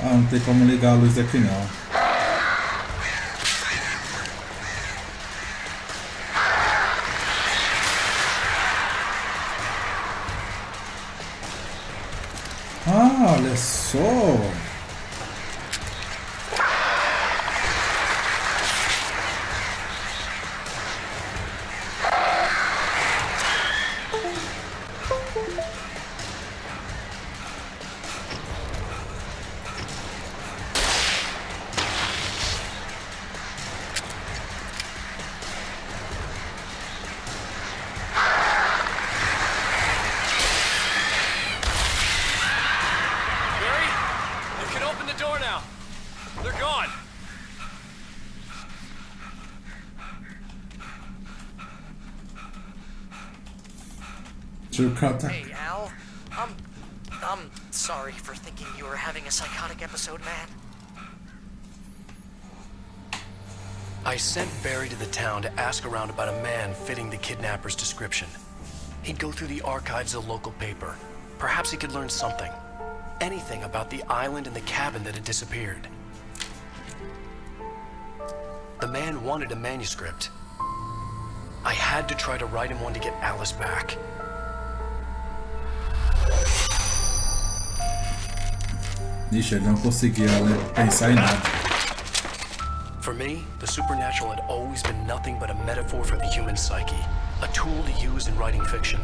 [SPEAKER 4] Ah, não tem como ligar a luz daqui não. Ah, olha só.
[SPEAKER 12] Hey, Al. I'm sorry for thinking you were having a psychotic episode, man.
[SPEAKER 3] I sent Barry to the town to ask around about a man fitting the kidnapper's description. He'd go through the archives of the local paper. Perhaps he could learn something. Anything about the island and the cabin that had disappeared. The man wanted a manuscript. I had to try to write him one to get Alice back.
[SPEAKER 4] Ixi, ele não conseguia pensar em nada.
[SPEAKER 3] For me, the supernatural had always been nothing but a metaphor for the human psyche, a tool to use in writing fiction.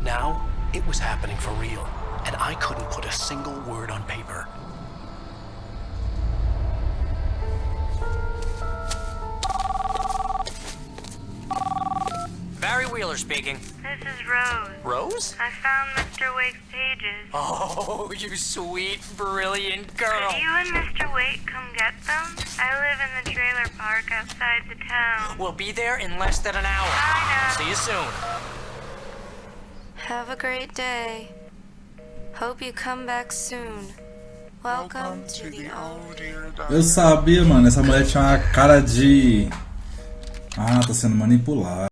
[SPEAKER 3] Now, it was happening for real, and I couldn't put a single word on paper.
[SPEAKER 12] Barry Wheeler speaking.
[SPEAKER 19] This is Rose.
[SPEAKER 12] Rose?
[SPEAKER 19] I found Mr. Wake's pages.
[SPEAKER 12] Oh, you sweet, brilliant girl.
[SPEAKER 19] Could you and Mr. Wake come get them? I live in the trailer park outside the town.
[SPEAKER 12] We'll be there in less than an hour.
[SPEAKER 19] I know.
[SPEAKER 12] See you soon.
[SPEAKER 19] Have a great day. Hope you come back soon. Welcome to the old year.
[SPEAKER 4] Eu sabia, mano, essa mulher tinha uma cara de... Ah, tá sendo manipulada.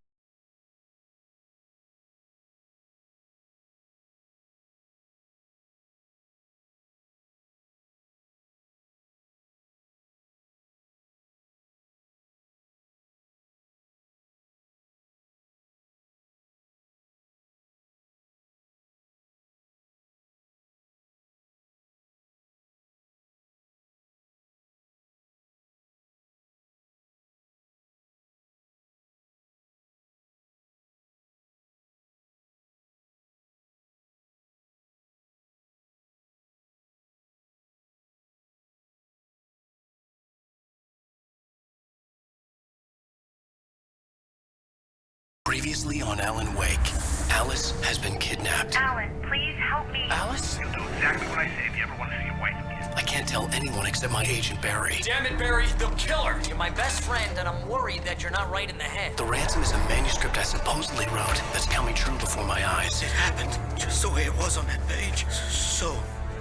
[SPEAKER 3] Previously on Alan Wake, Alice has been kidnapped.
[SPEAKER 19] Alan, please help me.
[SPEAKER 3] Alice?
[SPEAKER 9] You'll do exactly what I say if you ever want to see your wife again.
[SPEAKER 3] I can't tell anyone except my agent Barry.
[SPEAKER 12] Damn it, Barry, they'll kill her. You're my best friend, and I'm worried that you're not right in the head.
[SPEAKER 3] The ransom is a manuscript I supposedly wrote that's coming true before my eyes.
[SPEAKER 15] It happened just the way it was on that page. So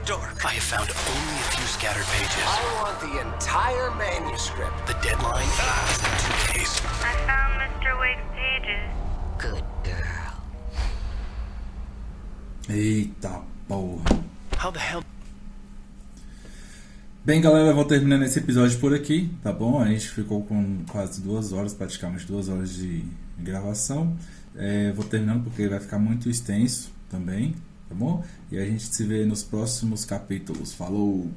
[SPEAKER 15] dark.
[SPEAKER 3] I have found only a few scattered pages.
[SPEAKER 17] I want the entire manuscript.
[SPEAKER 3] The deadline is in 2 days.
[SPEAKER 19] I found Mr. Wake's pages.
[SPEAKER 12] Good girl.
[SPEAKER 4] Eita porra.
[SPEAKER 3] How the hell?
[SPEAKER 4] Bem, galera, vou terminando esse episódio por aqui, tá bom? A gente ficou com quase 2 horas, praticamente 2 horas de gravação. Vou terminando porque vai ficar muito extenso também, tá bom? E a gente se vê nos próximos capítulos. Falou!